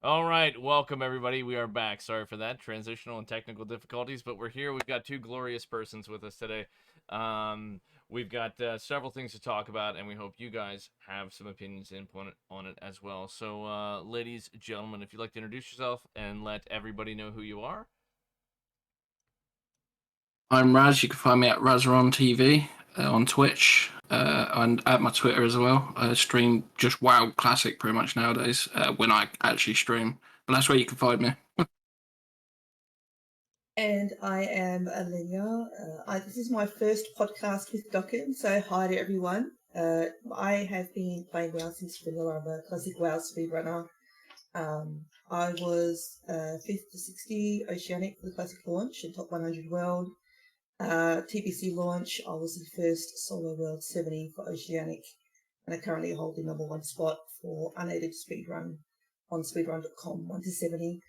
All right, welcome everybody. We are back. Sorry for that transitional and technical difficulties, but we're here. We've got two glorious persons with us today. We've got several things to talk about, and we hope you guys have some opinions and input on it as well. So, ladies, gentlemen, if you'd like to introduce yourself and let everybody know who you are. I'm Raz. You can find me at Razaron TV on Twitch and at my Twitter as well. I stream just WoW Classic pretty much nowadays when I actually stream. But that's where you can find me. And I am Alenia. This is my first podcast with Docken, so hi to everyone. I have been playing WoW since vanilla. I'm a classic WoW speedrunner. I was 5th to 60 Oceanic for the classic launch and top 100 world. TBC launch, I was the first solo world 70 for Oceanic, and I currently hold the #1 spot for unaided speedrun on speedrun.com 1 to 70.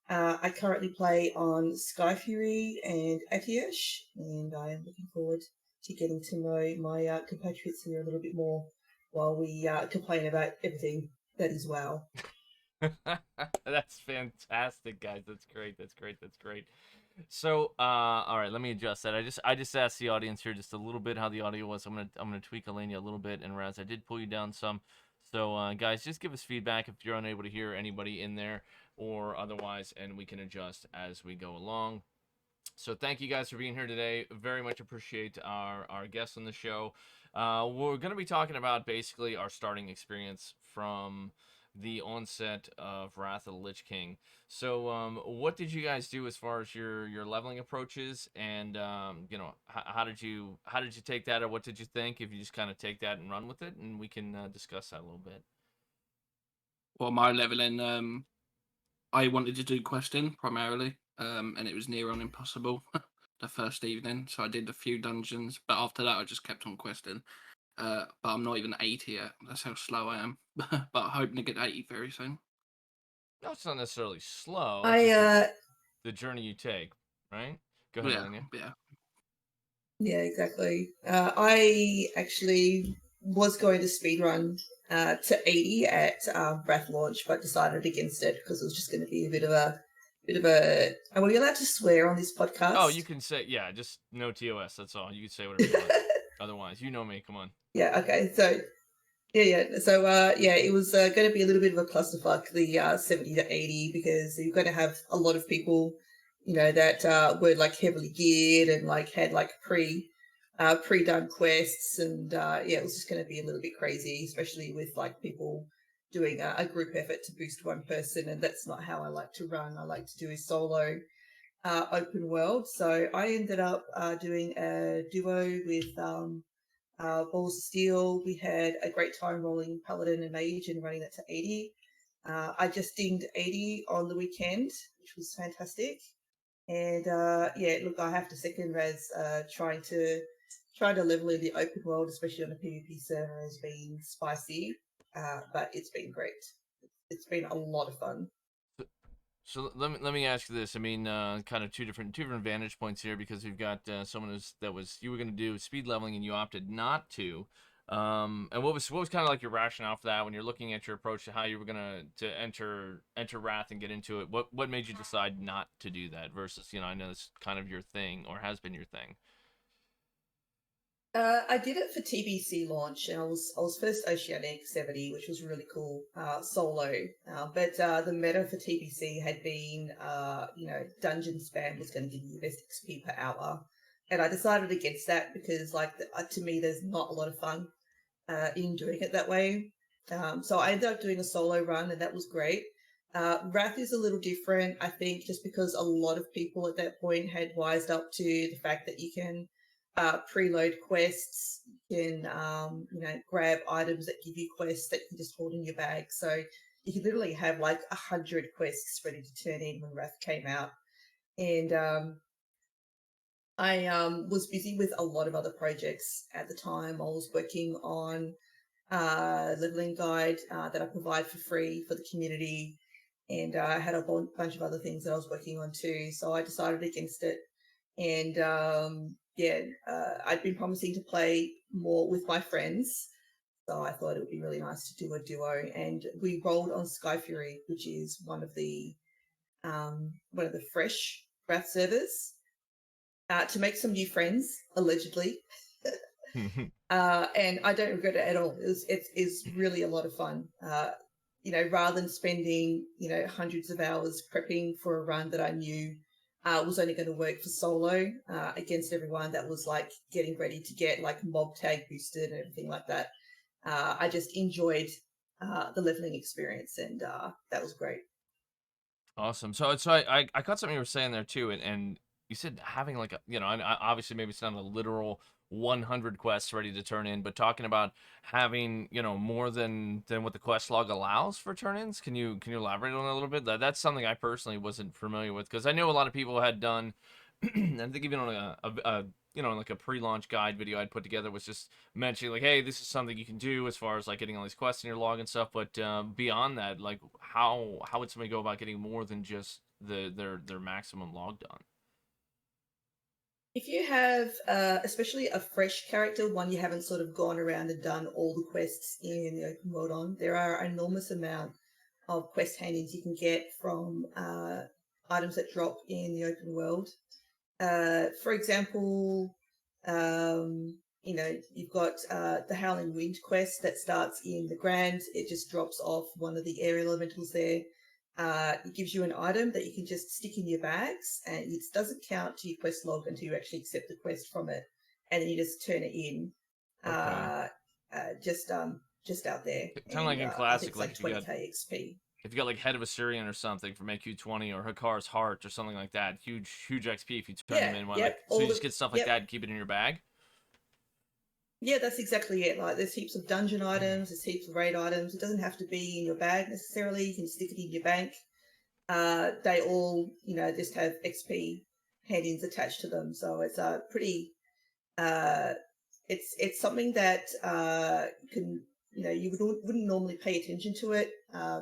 I currently play on Sky Fury and Atiesh, and I am looking forward to getting to know my compatriots here a little bit more while we complain about everything that is WoW. That's fantastic, guys. That's great. That's great. That's great. So, all right, let me adjust that. I just asked the audience here just a little bit how the audio was. I'm gonna tweak Elenia a little bit, and Raz, I did pull you down some. So, guys, just give us feedback if you're unable to hear anybody in there or otherwise, and we can adjust as we go along. So, thank you guys for being here today. Very much appreciate our guests on the show. We're gonna be talking about basically our starting experience from the onset of Wrath of the Lich King. So, what did you guys do as far as your leveling approaches, and how did you take that, or what did you think? If you just kind of take that and run with it, and we can discuss that a little bit. Well, my leveling, I wanted to do questing primarily, and it was near on impossible the first evening. So I did a few dungeons, but after that, I just kept on questing. But I'm not even 80 yet. That's how slow I am. But I'm hoping to get 80 very soon. No, it's not necessarily slow. It's I just the journey you take, right? Go ahead, Yeah, Elenia. yeah. Yeah, exactly. I actually was going to speedrun to 80 at Breath launch, but decided against it because it was just going to be a bit of a. Are we allowed to swear on this podcast? Oh, you can say, yeah, just no TOS. That's all. You can say whatever you want. Otherwise, you know me. Come on. Yeah. Okay. So yeah. So it was going to be a little bit of a clusterfuck, the 70 to 80, because you're going to have a lot of people, that were like heavily geared and like had like pre-done quests, and it was just going to be a little bit crazy, especially with like people doing a group effort to boost one person, and that's not how I like to run. I like to do a solo open world. So I ended up doing a duo with Balls of Steel. We had a great time rolling Paladin and Mage and running that to 80. I just dinged 80 on the weekend, which was fantastic. And look, I have to second Raz trying to level in the open world, especially on a PvP server, has been spicy, but it's been great. It's been a lot of fun. So let me ask you this. I mean, kind of two different vantage points here, because we've got someone you were going to do speed leveling and you opted not to. And what was kind of like your rationale for that when you're looking at your approach to how you were going to enter Wrath and get into it? What made you decide not to do that versus, I know it's kind of your thing, or has been your thing. I did it for TBC launch, and I was first Oceanic 70, which was really cool, solo. But the meta for TBC had been, dungeon spam was going to give you the best XP per hour, and I decided against that because, like, to me, there's not a lot of fun in doing it that way. So I ended up doing a solo run, and that was great. Wrath is a little different, I think, just because a lot of people at that point had wised up to the fact that you can preload quests, you can grab items that give you quests that you can just hold in your bag. So you could literally have like 100 quests ready to turn in when Wrath came out. And I was busy with a lot of other projects at the time. I was working on leveling guide that I provide for free for the community, and I had a bunch of other things that I was working on too. So I decided against it, and I'd been promising to play more with my friends So I thought it would be really nice to do a duo, and we rolled on Sky Fury, which is one of the fresh Wrath servers, to make some new friends, allegedly. And I don't regret it at all. It's really a lot of fun. Rather than spending, hundreds of hours prepping for a run that I knew was only going to work for solo against everyone that was like getting ready to get like mob tag boosted and everything like that. I just enjoyed the leveling experience, and that was great. Awesome. So I caught something you were saying there too, and you said having like a, and obviously maybe it's not a literal 100 quests ready to turn in, but talking about having, more than what the quest log allows for turn-ins. Can you elaborate on that a little bit? That's something I personally wasn't familiar with, because I know a lot of people had done, I think even on like a pre-launch guide video I'd put together was just mentioning like, hey, this is something you can do as far as like getting all these quests in your log and stuff. But beyond that, like how would somebody go about getting more than just their maximum log done? If you have, especially a fresh character, one you haven't sort of gone around and done all the quests in the open world on, there are an enormous amount of quest handings you can get from items that drop in the open world. For example, you've got the Howling Wind quest that starts in the Grand. It just drops off one of the aerial elementals there. It gives you an item that you can just stick in your bags, and it doesn't count to your quest log until you actually accept the quest from it, and then you just turn it in, Okay. just out there. Kind of like in I think classic, it's like like if you got 20k XP. if you got like Head of Assyrian or something from AQ20 or Hakar's Heart or something like that, huge XP if you turn them in. One Yep, so you just get stuff like that and keep it in your bag. Yeah, that's exactly it. Like, there's heaps of dungeon items, there's heaps of raid items. It doesn't have to be in your bag necessarily. You can stick it in your bank. They all, just have XP hand-ins attached to them. So it's pretty. It's something that you wouldn't normally pay attention to it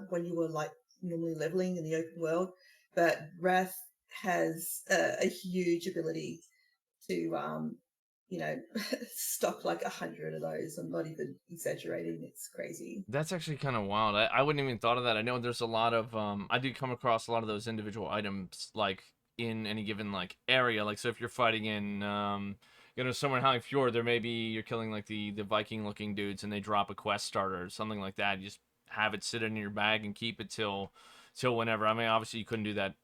when you were like normally leveling in the open world, but Wrath has a huge ability to stock like 100 of those. I'm not even exaggerating. It's crazy. That's actually kind of wild. I wouldn't even thought of that. I know there's a lot of I do come across a lot of those individual items like in any given like area. Like so if you're fighting in somewhere in Howling Fjord, there maybe you're killing like the Viking looking dudes and they drop a quest starter or something like that. You just have it sit in your bag and keep it till whenever. I mean, obviously you couldn't do that,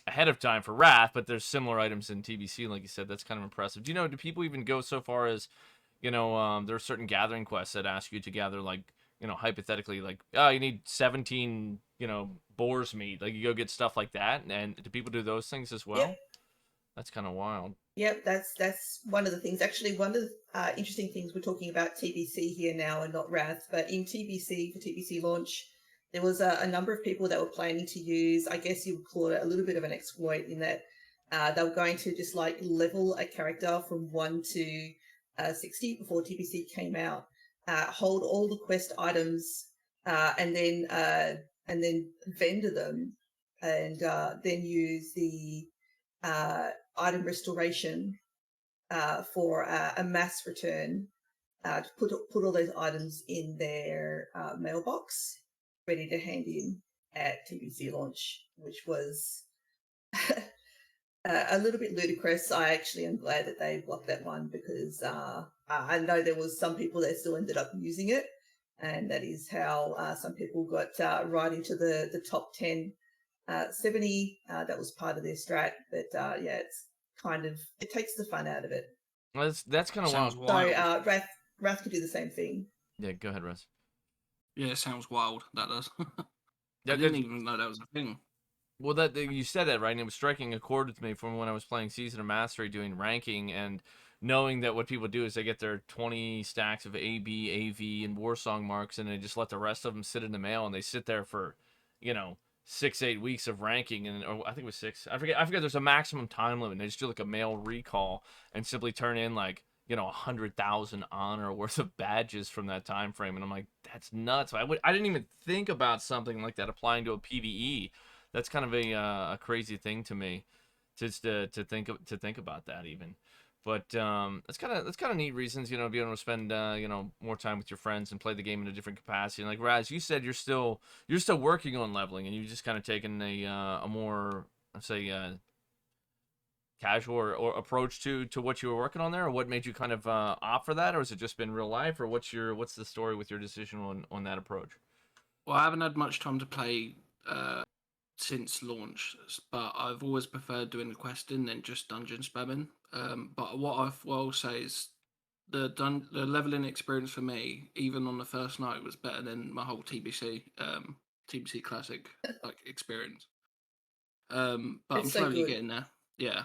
ahead of time for Wrath, but there's similar items in TBC, like you said. That's kind of impressive. Do people even go so far as, there are certain gathering quests that ask you to gather, like, hypothetically, like, oh, you need 17, boar's meat. Like, you go get stuff like that, and do people do those things as well? Yep. That's kind of wild. Yep, that's one of the things. Actually, one of the interesting things, we're talking about TBC here now and not Wrath, but in TBC, for TBC launch, there was a number of people that were planning to use, I guess you would call it a little bit of an exploit, in that they were going to just like level a character from 1 to 60 before TBC came out, hold all the quest items, and then vendor them, and then use the item restoration for a mass return, to put all those items in their mailbox, ready to hand in at TBC launch, which was a little bit ludicrous. I actually am glad that they blocked that one, because I know there was some people that still ended up using it, and that is how some people got right into the top 10, 70. That was part of their strat, but it's kind of, it takes the fun out of it. Well, that's kind of wild. So Wrath could do the same thing. Yeah, go ahead, Russ. Yeah, it sounds wild. That does. Yeah, I didn't even know that was a thing. Well, that you said that right, and it was striking a chord with me from when I was playing Season of Mastery, doing ranking, and knowing that what people do is they get their 20 stacks of AB, AV, and Warsong marks, and they just let the rest of them sit in the mail, and they sit there for, 6-8 weeks of ranking, and or I think it was 6. I forget. There's a maximum time limit. They just do like a mail recall and simply turn in like 100,000 honor worth of badges from that time frame, and I'm like, that's nuts. I didn't even think about something like that applying to a PVE. That's kind of a crazy thing to me, just to think about that even. But that's kind of neat reasons, being able to spend more time with your friends and play the game in a different capacity. And like Raz, you said you're still working on leveling, and you've just kind of taken a more, let's say, casual or approach to what you were working on there, or what made you kind of opt for that, or has it just been real life, or what's the story with your decision on that approach? Well, I haven't had much time to play since launch, but I've always preferred doing the questing than just dungeon spamming. But what I'll say is the leveling experience for me, even on the first night, was better than my whole TBC Classic like experience. But I'm It's so slowly good. getting there. Yeah.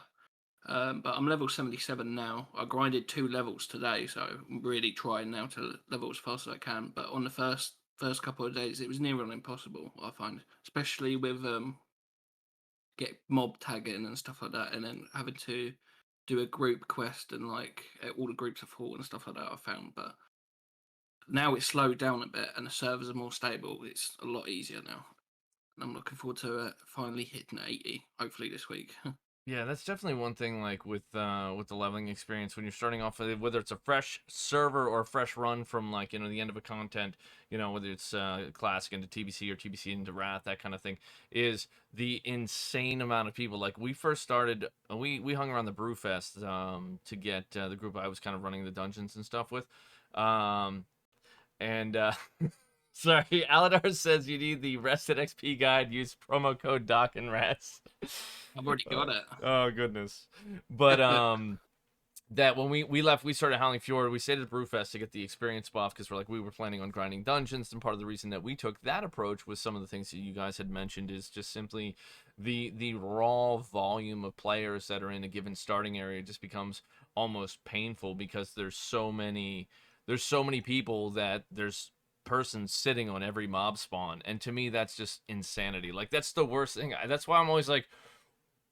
But I'm level 77 now. I grinded 2 levels today, so I'm really trying now to level as fast as I can. But on the first couple of days, it was near on impossible. I find, especially with get mob tagging and stuff like that, and then having to do a group quest and like all the groups are full and stuff like that. I found, but now it's slowed down a bit and the servers are more stable. It's a lot easier now, and I'm looking forward to finally hitting 80, hopefully this week. Yeah, that's definitely one thing. Like with the leveling experience, when you're starting off with whether it's a fresh server or a fresh run from like the end of a content, whether it's classic into TBC or TBC into Wrath, that kind of thing, is the insane amount of people. Like we first started, we hung around the Brewfest to get the group I was kind of running the dungeons and stuff with, and sorry, Aladar says you need the rested XP guide. Use promo code Docken Rats. I've already got it. Oh goodness. But that when we left, we started Howling Fjord. We stayed at Brewfest to get the experience buff because we were planning on grinding dungeons, and part of the reason that we took that approach was some of the things that you guys had mentioned is just simply the raw volume of players that are in a given starting area just becomes almost painful because there's so many people that there's persons sitting on every mob spawn, and to me that's just insanity. Like that's the worst thing. That's why I'm always like,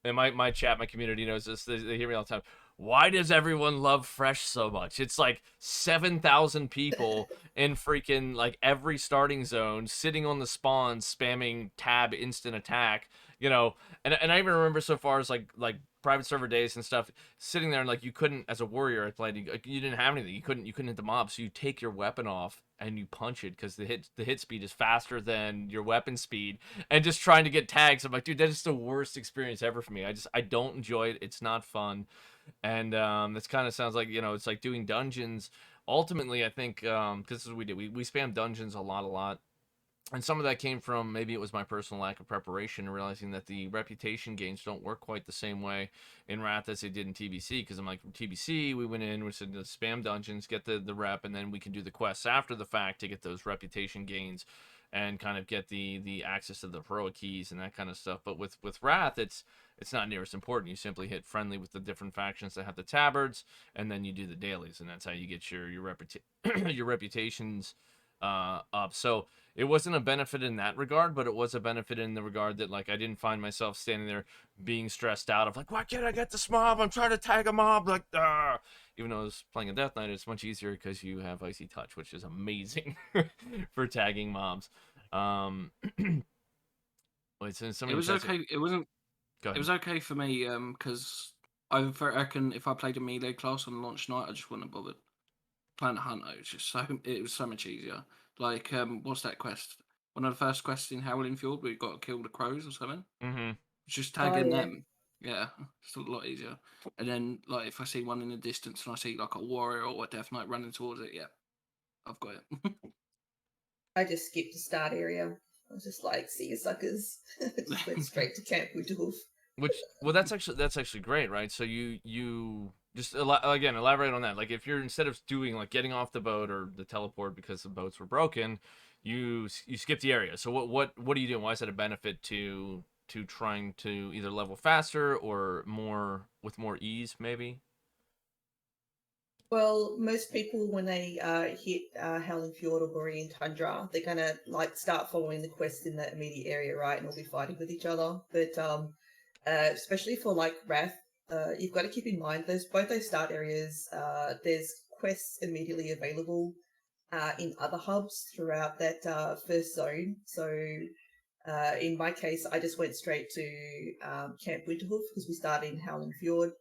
and my chat, my community knows this. They hear me all the time. Why does everyone love Fresh so much? It's like 7,000 people in freaking like every starting zone, sitting on the spawn, spamming tab instant attack. And I even remember so far as like private server days and stuff, sitting there and like you couldn't, as a warrior, I played, you didn't have anything. You couldn't hit the mob, so you take your weapon off and you punch it because the hit speed is faster than your weapon speed, and just trying to get tags. I'm like, dude, that is the worst experience ever for me. I don't enjoy it. It's not fun. And this kind of sounds like it's like doing dungeons. Ultimately, I think because this is what we did. We spam dungeons a lot. And some of that came from maybe it was my personal lack of preparation and realizing that the reputation gains don't work quite the same way in Wrath as they did in TBC. Because I'm like, from TBC, we went in, we said, spam dungeons, get the rep, and then we can do the quests after the fact to get those reputation gains and kind of get the access to the heroic keys and that kind of stuff. But with Wrath, it's not near as important. You simply hit friendly with the different factions that have the tabards, and then you do the dailies, and that's how you get your your reputations up. So it wasn't a benefit in that regard, but it was a benefit in the regard that like I didn't find myself standing there being stressed out of like, why can't I get this mob? I'm trying to tag a mob, like even though I was playing a Death Knight, it's much easier because you have Icy Touch, which is amazing for tagging mobs. Wait, so It was okay. It wasn't. Go ahead. It was okay for me because I reckon if I played a melee class on launch night, I just wouldn't have bothered. Playing a hunter, it was so much easier. Like what's that quest? One of the first quests in Howling Fjord, where you got to kill the crows or something. Mm-hmm. Just Oh tagging yeah. them. Yeah, it's a lot easier. And then like if I see one in the distance and I see like a warrior or a death knight running towards it, yeah, I've got it. I just skipped the start area. I was just like, see you suckers. Just went straight to Camp Winterhoof. Well, that's actually great, right? So you just again elaborate on that. Like if you're instead of doing like getting off the boat or the teleport because the boats were broken, you skip the area. So what are you doing? Why is that a benefit to trying to either level faster or more with more ease, maybe? Well, most people when they hit Howling Fjord or Borean Tundra, they're gonna like start following the quest in that immediate area, right? And we'll be fighting with each other. But especially for like Wrath, you've got to keep in mind both those start areas. There's quests immediately available in other hubs throughout that first zone. So in my case, I just went straight to Camp Winterhoof because we started in Howling Fjord.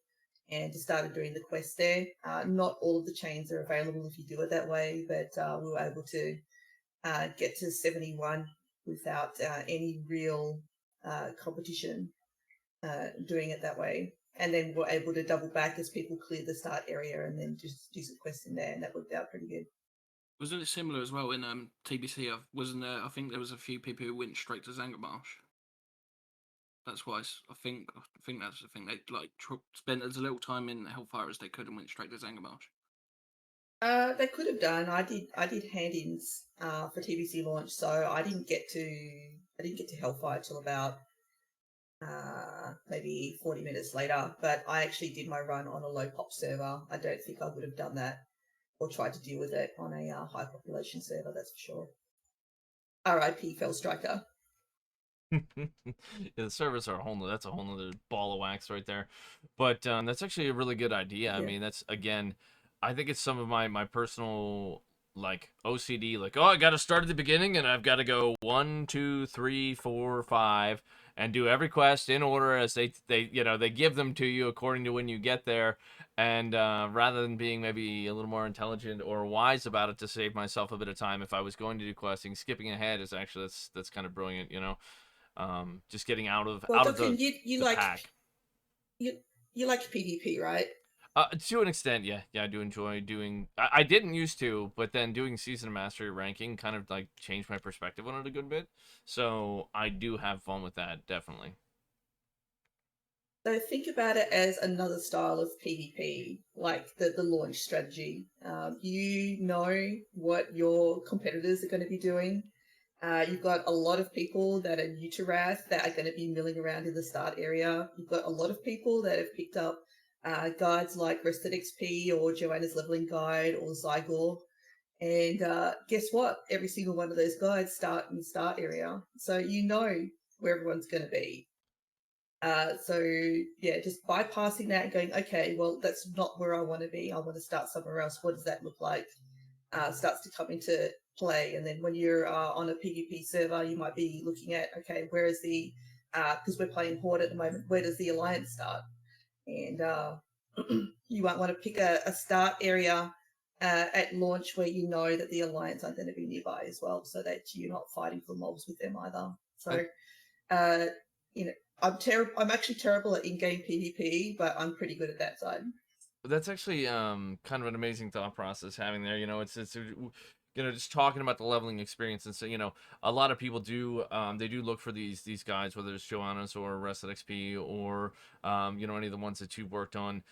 and just started doing the quest there. Not all of the chains are available if you do it that way, but we were able to get to 71 without any real competition doing it that way. And then we're able to double back as people clear the start area and then just do some quests in there, and that worked out pretty good. Wasn't it similar as well in TBC? Wasn't there? I think there was a few people who went straight to Zangarmarsh. That's why I think that's the thing. They like spent as little time in Hellfire as they could and went straight to Zangarmarsh. They could have done. I did hand-ins for TBC launch, so I didn't get to Hellfire till about maybe 40 minutes later. But I actually did my run on a low pop server. I don't think I would have done that or tried to deal with it on a high population server. That's for sure. R.I.P. Fell Striker. Yeah, the servers are that's a whole nother ball of wax right there. But that's actually a really good idea. I Yeah. mean, that's, again, I think it's some of my personal, like, OCD, like, oh, I got to start at the beginning and I've got to go 1, 2, 3, 4, 5 and do every quest in order as they give them to you according to when you get there. And rather than being maybe a little more intelligent or wise about it to save myself a bit of time, if I was going to do questing, skipping ahead is actually, that's kind of brilliant, just getting out of Docken, the pack. You like PvP, right? To an extent, yeah, I do enjoy doing. I didn't used to, but then doing season of mastery ranking kind of like changed my perspective on it a good bit. So I do have fun with that, definitely. So think about it as another style of PvP, like the launch strategy. You know what your competitors are going to be doing. You've got a lot of people that are new to Wrath that are going to be milling around in the start area. You've got a lot of people that have picked up guides like Rested XP or Joanna's Leveling Guide or Zygor. And guess what? Every single one of those guides start in the start area. So you know where everyone's going to be. So yeah, just bypassing that and going, okay, well, that's not where I want to be. I want to start somewhere else. What does that look like? Starts to come into play. And then when you're on a PvP server, you might be looking at, okay, where is the, because we're playing Horde at the moment, where does the Alliance start? And you might want to pick a start area at launch where you know that the Alliance are going to be nearby as well, so that you're not fighting for mobs with them either. So, I'm actually terrible at in-game PvP, but I'm pretty good at that side. That's actually kind of an amazing thought process having there. It's just talking about the leveling experience, and so a lot of people do they do look for these guides, whether it's Joanna's or Rested XP or any of the ones that you've worked on,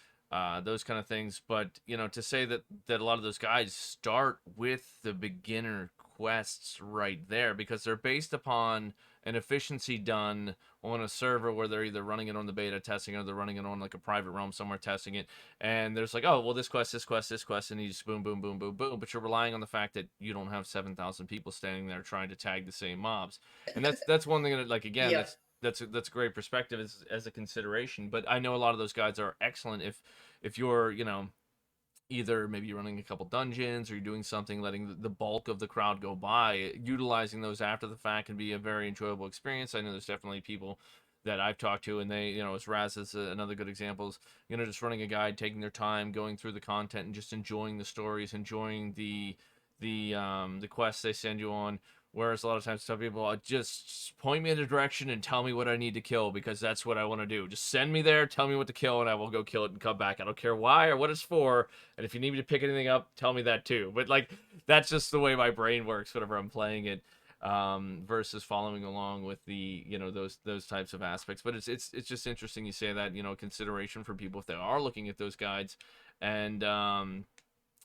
those kind of things. But to say that a lot of those guides start with the beginner quests right there because they're based upon an efficiency done on a server where they're either running it on the beta testing or they're running it on like a private realm somewhere testing it, and there's like, oh well, this quest, and you just boom boom boom boom boom, but you're relying on the fact that you don't have 7,000 people standing there trying to tag the same mobs. And that's one thing that, like, again, Yeah. that's a great perspective as a consideration. But I know a lot of those guides are excellent if you're either maybe you're running a couple dungeons or you're doing something, letting the bulk of the crowd go by. Utilizing those after the fact can be a very enjoyable experience. I know there's definitely people that I've talked to, and they, as Raz is another good example, is, just running a guide, taking their time, going through the content, and just enjoying the stories, enjoying the quests they send you on. Whereas a lot of times some people just point me in a direction and tell me what I need to kill because that's what I want to do. Just send me there, tell me what to kill, and I will go kill it and come back. I don't care why or what it's for. And if you need me to pick anything up, tell me that too. But like, that's just the way my brain works whenever I'm playing it, versus following along with the those types of aspects. But it's just interesting you say that, consideration for people if they are looking at those guides, and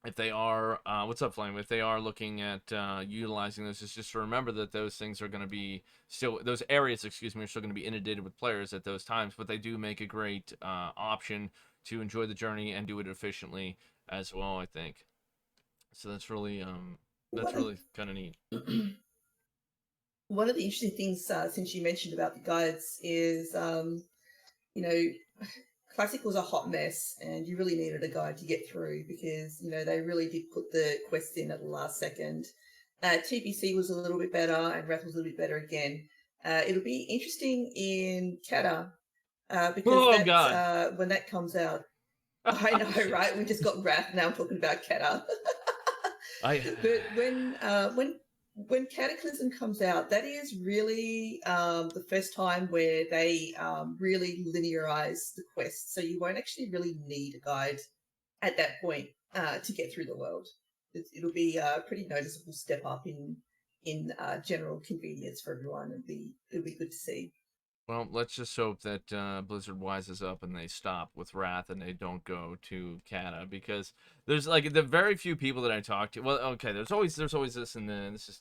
if they are, what's up, Flame? If they are looking at utilizing those, it's just to remember that those things are going to be those areas, are still going to be inundated with players at those times, but they do make a great option to enjoy the journey and do it efficiently as well, I think. So that's really kind of neat. One of the interesting things, since you mentioned about the guides, is Classic was a hot mess, and you really needed a guide to get through because they really did put the quest in at the last second. TBC was a little bit better, and Wrath was a little bit better again. It'll be interesting in Kata because when that comes out. I know, right? We just got Wrath. Now I'm talking about Kata. But when Cataclysm comes out, that is really the first time where they really linearize the quest. So you won't actually really need a guide at that point to get through the world. It'll be a pretty noticeable step up in general convenience for everyone. It'll be good to see. Well, let's just hope that Blizzard wises up and they stop with Wrath and they don't go to Kata, because there's like the very few people that I talk to. Well, okay, there's always this, and then this is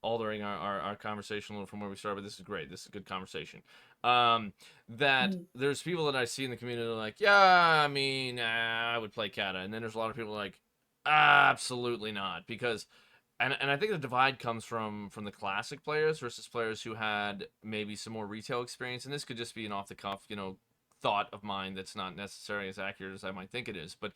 altering our conversation a little from where we started. But this is great. This is a good conversation. That there's people that I see in the community that are like, yeah, I mean, I would play Kata, and then there's a lot of people like, absolutely not, because and I think the divide comes from the classic players versus players who had maybe some more retail experience, and this could just be an off the cuff, thought of mine that's not necessarily as accurate as I might think it is. But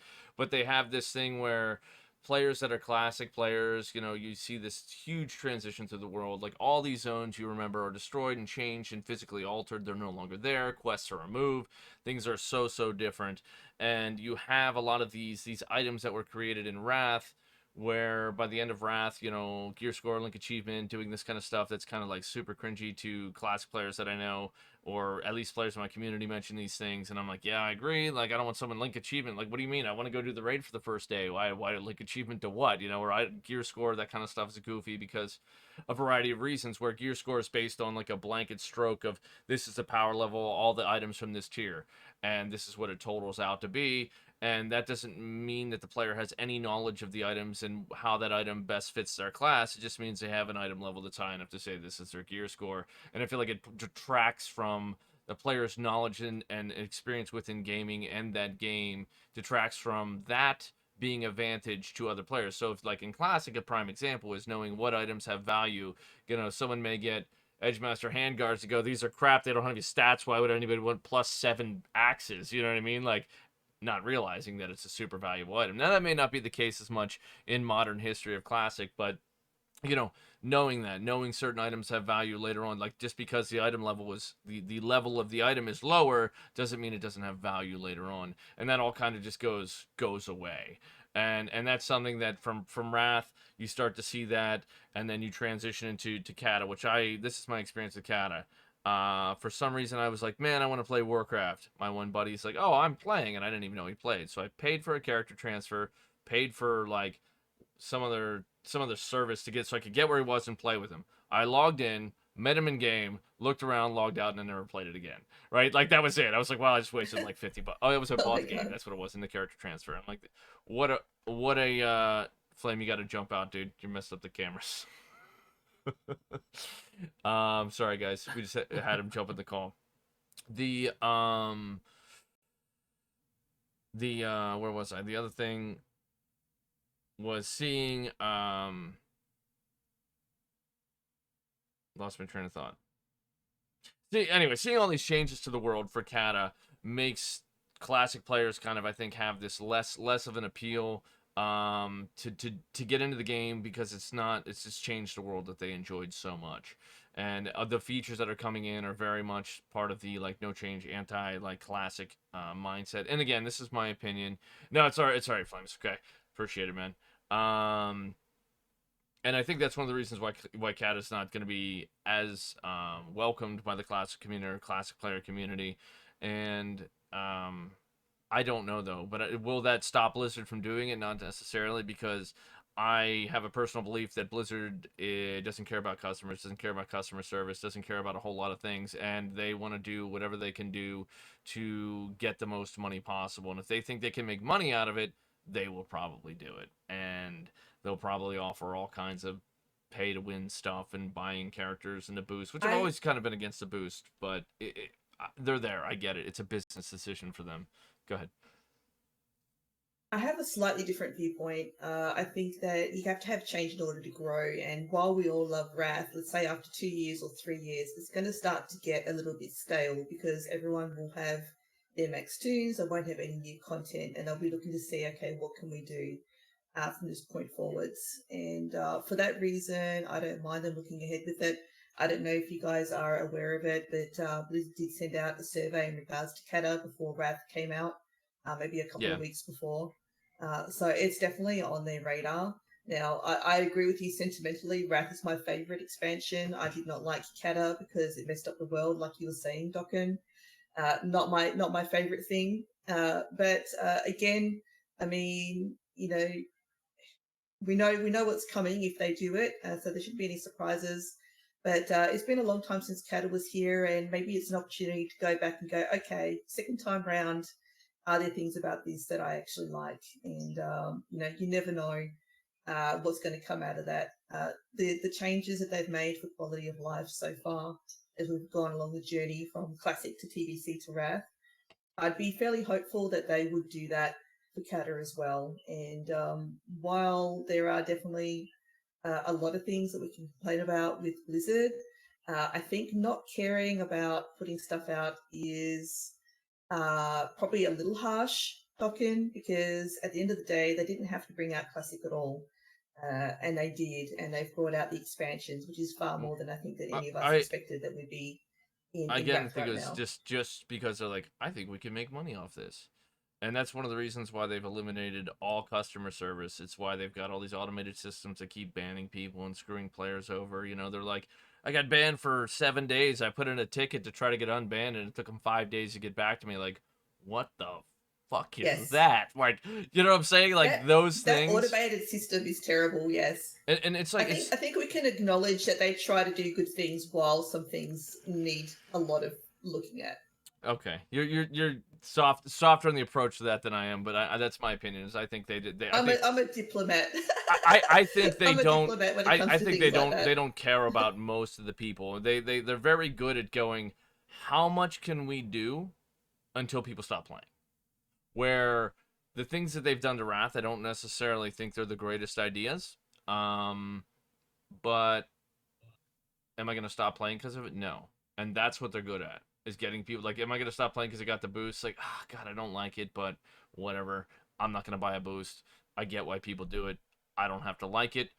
they have this thing where players that are classic players, you see this huge transition through the world. Like all these zones you remember are destroyed and changed and physically altered. They're no longer there. Quests are removed. Things are so different, and you have a lot of these items that were created in Wrath, where by the end of Wrath, gear score, link achievement, doing this kind of stuff that's kind of like super cringy to classic players that I know, or at least players in my community mention these things, and I'm like, yeah, I agree. Like, I don't want someone link achievement. Like, what do you mean? I want to go do the raid for the first day. Why link achievement to what? Or gear score, that kind of stuff is goofy because a variety of reasons, where gear score is based on like a blanket stroke of this is the power level, all the items from this tier, and this is what it totals out to be. And that doesn't mean that the player has any knowledge of the items and how that item best fits their class. It just means they have an item level that's high enough to say this is their gear score. And I feel like it detracts from the player's knowledge and experience within gaming, and that game detracts from that being a advantage to other players. So if, like in Classic, a prime example is knowing what items have value. Someone may get Edgemaster handguards to go, these are crap, they don't have any stats, why would anybody want +7 axes? You know what I mean? Like, not realizing that it's a super valuable item. Now, that may not be the case as much in modern history of Classic, but knowing certain items have value later on, like just because the item level is the level of the item is lower doesn't mean it doesn't have value later on, and that all kind of just goes away. And that's something that from Wrath you start to see that, and then you transition into Kata, which this is my experience with Kata. For some reason, I was like, man, I want to play Warcraft. My one buddy's like, oh, I'm playing, and I didn't even know he played. So I paid for a character transfer, paid for like some other service to get so I could get where he was and play with him. I logged in, met him in game, looked around, logged out, and then never played it again. Right? Like that was it. I was like, wow, I just wasted like $50. Oh, it was I Oh bought my the game. God. That's what it was in the character transfer. I'm like, what a Flame, you got to jump out, dude. You messed up the cameras. Sorry guys, we just had him jump in the call. Where was I? The other thing was seeing lost my train of thought. Anyway, seeing all these changes to the world for Kata makes classic players kind of, I think, have this less of an appeal to get into the game, because it's just changed the world that they enjoyed so much. And the features that are coming in are very much part of the like no change anti like classic mindset. And again, this is my opinion. No, it's all right, Flames. Okay, appreciate it, man. And I think that's one of the reasons why Cat is not going to be as welcomed by the classic community or classic player community. And I don't know though, but will that stop Blizzard from doing it? Not necessarily, because I have a personal belief that Blizzard doesn't care about customers, doesn't care about customer service, doesn't care about a whole lot of things, and they want to do whatever they can do to get the most money possible. And if they think they can make money out of it, they will probably do it. And they'll probably offer all kinds of pay to win stuff and buying characters and the boost, which I've I always kind of been against the boost, but they're there. I get it. It's a business decision for them. Go ahead. I have a slightly different viewpoint. I think that you have to have change in order to grow. And while we all love Wrath, let's say after 2 years or 3 years, it's going to start to get a little bit stale, because everyone will have their max tunes, they won't have any new content, and they'll be looking to see, okay, what can we do from this point forwards? And for that reason, I don't mind them looking ahead with it. I don't know if you guys are aware of it, but Blizzard did send out a survey in regards to Kata before Wrath came out. maybe a couple Yeah. of weeks before. So it's definitely on their radar. Now, I agree with you sentimentally. Wrath is my favorite expansion. I did not like Cata because it messed up the world, like you were saying, Docken. Not my favorite thing. But again, I mean, we know what's coming if they do it, so there shouldn't be any surprises. But it's been a long time since Cata was here, and maybe it's an opportunity to go back and go, okay, second time round, are there things about this that I actually like? And you never know what's going to come out of that. The changes that they've made for quality of life so far, as we've gone along the journey from classic to TBC to Wrath, I'd be fairly hopeful that they would do that for Cata as well. And while there are definitely a lot of things that we can complain about with Blizzard, I think not caring about putting stuff out is probably a little harsh, Dokken, because at the end of the day, they didn't have to bring out Classic at all. And they did, and they've brought out the expansions, which is far more than I think that any of us expected that we'd be in Again, I Wrath think right it was now. just because they're like, I think we can make money off this. And that's one of the reasons why they've eliminated all customer service. It's why they've got all these automated systems that keep banning people and screwing players over. They're like, I got banned for 7 days. I put in a ticket to try to get unbanned, and it took them 5 days to get back to me. Like, what the fuck is Yes. that? Like, you know what I'm saying? Like, those things. That automated system is terrible, yes. And it's like, I think we can acknowledge that they try to do good things while some things need a lot of looking at. Okay, you're softer on the approach to that than I am, but that's my opinion. Is I think they did. I'm a diplomat. I think they I'm a don't. diplomat when it comes I to think things they don't. like that. They don't care about most of the people. They're very good at going, how much can we do until people stop playing? Where the things that they've done to Wrath, I don't necessarily think they're the greatest ideas. But am I going to stop playing because of it? No. And that's what they're good at, is getting people like, am I going to stop playing because I got the boost? Like, God, I don't like it, but whatever. I'm not going to buy a boost. I get why people do it. I don't have to like it.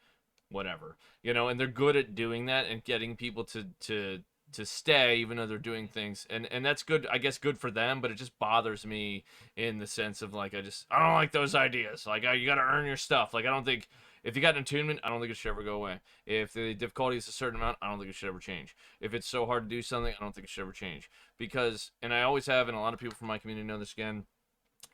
Whatever. And they're good at doing that and getting people to stay even though they're doing things. And that's good, I guess, good for them, but it just bothers me in the sense of like, I don't like those ideas. Like, you got to earn your stuff. Like, I don't think, if you got an attunement, I don't think it should ever go away. If the difficulty is a certain amount, I don't think it should ever change. If it's so hard to do something, I don't think it should ever change. Because, and I always have, and a lot of people from my community know this again,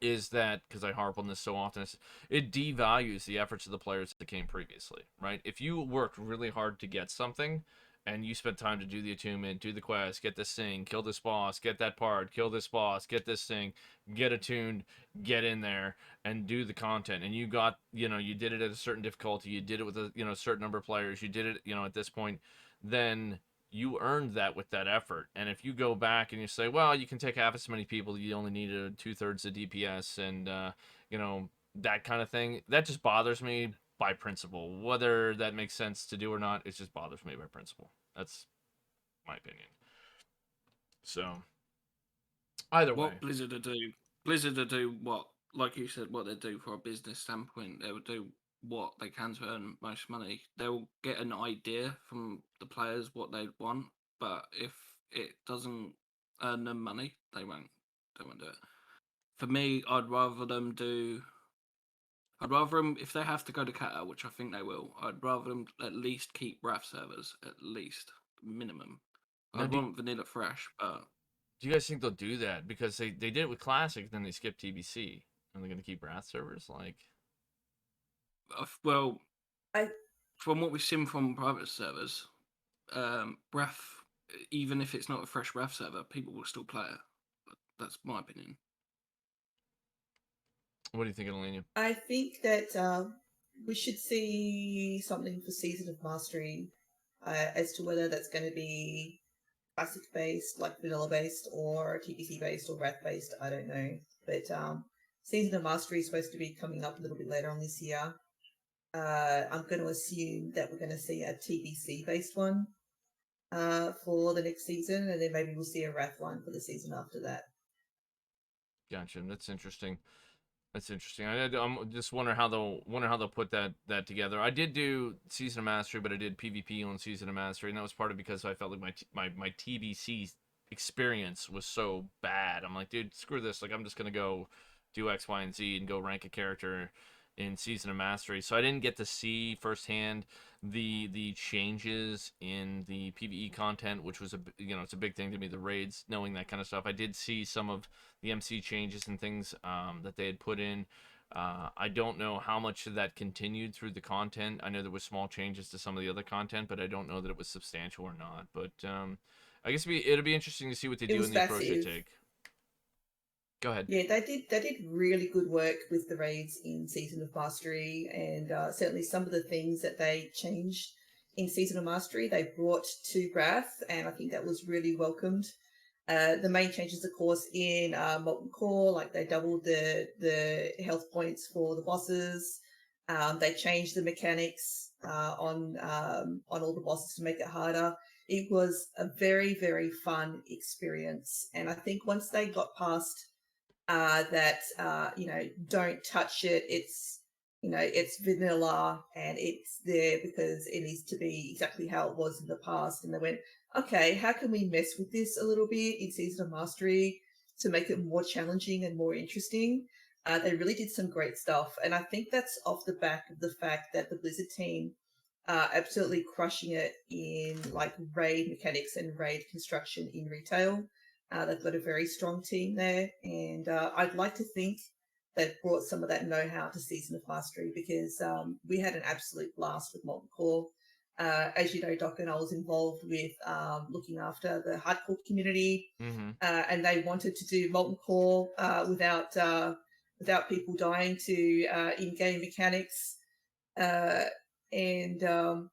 is that, because I harp on this so often, it devalues the efforts of the players that came previously, right? If you worked really hard to get something, and you spent time to do the attunement, do the quest, get this thing, kill this boss, get that part, kill this boss, get this thing, get attuned, get in there, and do the content, and you got, you did it at a certain difficulty, you did it with a, certain number of players, you did it, at this point, then you earned that with that effort. And if you go back and you say, well, you can take half as many people, you only needed 2/3 of DPS, and that kind of thing, that just bothers me by principle. Whether that makes sense to do or not, it just bothers me by principle. That's my opinion. So either way, what Blizzard will do what, like you said, what they do for a business standpoint. They will do what they can to earn most money. They'll get an idea from the players what they want, but if it doesn't earn them money, they won't do it. For me, I'd rather them, if they have to go to Qatar, which I think they will, I'd rather them at least keep Wrath servers, at least, minimum. Now, I'd want Vanilla Fresh, but... Do you guys think they'll do that? Because they did it with Classic, then they skipped TBC. And they're going to keep Wrath servers? Like... Well, from what we've seen from private servers, Wrath, even if it's not a fresh Wrath server, people will still play it. That's my opinion. What do you think, Elenia? I think that we should see something for Season of Mastery as to whether that's going to be classic based, like vanilla based, or TPC based, or Wrath based. I don't know. But Season of Mastery is supposed to be coming up a little bit later on this year. I'm going to assume that we're going to see a TBC based one for the next season, and then maybe we'll see a Wrath one for the season after that. Gotcha. That's interesting. That's interesting. I'm just wondering how they'll put that together. I did do Season of Mastery, but I did PvP on Season of Mastery, and that was partly because I felt like my TBC experience was so bad. I'm like, dude, screw this. Like, I'm just gonna go do X, Y, and Z and go rank a character in Season of Mastery. So I didn't get to see firsthand the changes in the PvE content, which was it's a big thing to me, the raids, knowing that kind of stuff. I did see some of the MC changes and things that they had put in. I don't know how much of that continued through the content. I know there was small changes to some of the other content, but I don't know that it was substantial or not. But I guess it'll be interesting to see what they It do was and the approach they massive. take. Go ahead. Yeah, they did really good work with the raids in Season of Mastery, and certainly some of the things that they changed in Season of Mastery they brought to Wrath, and I think that was really welcomed. The main changes, of course, in Molten Core, like they doubled the health points for the bosses. They changed the mechanics on all the bosses to make it harder. It was a very, very fun experience, and I think once they got past that don't touch it. It's vanilla and it's there because it needs to be exactly how it was in the past. And they went, okay, how can we mess with this a little bit in Season of Mastery to make it more challenging and more interesting? They really did some great stuff, and I think that's off the back of the fact that the Blizzard team are absolutely crushing it in like raid mechanics and raid construction in retail. They've got a very strong team there, and I'd like to think they've brought some of that know-how to Season of Mastery because we had an absolute blast with Molten Core. As you know, Docken, I was involved with looking after the hardcore community, and they wanted to do Molten Core without people dying to in-game mechanics. And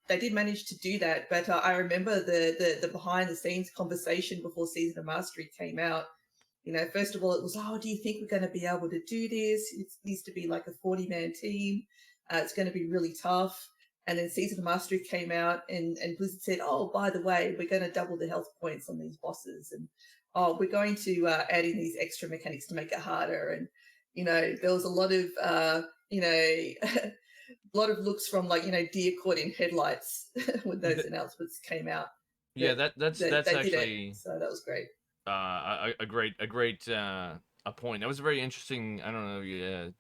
they did manage to do that. But I remember the behind the scenes conversation before Season of Mastery came out. First of all, it was, do you think we're going to be able to do this? It needs to be like a 40-man team. It's going to be really tough. And then Season of Mastery came out and Blizzard said, oh, by the way, we're going to double the health points on these bosses. And, we're going to add in these extra mechanics to make it harder. And, there was a lot of, a lot of looks from deer caught in headlights when those announcements came out. Yeah, that's actually so that was great. A great a point. That was a very interesting. I don't know.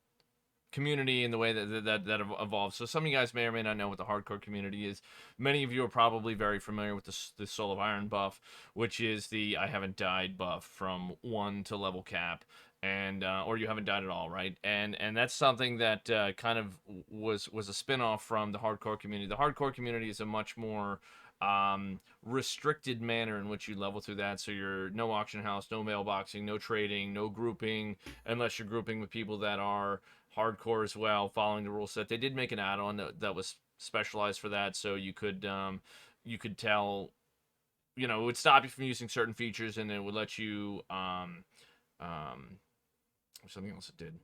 Community and the way that evolves. So some of you guys may or may not know what the hardcore community is. Many of you are probably very familiar with the Soul of Iron buff, which is the I haven't died buff from 1 to level cap, and or you haven't died at all, right? And that's something that kind of was a spin-off from the hardcore community. The hardcore community is a much more restricted manner in which you level through that. So you're no auction house, no mailboxing, no trading, no grouping, unless you're grouping with people that are hardcore as well, following the rule set. They did make an add-on that was specialized for that, so you could tell, it would stop you from using certain features, and it would let you something else it did.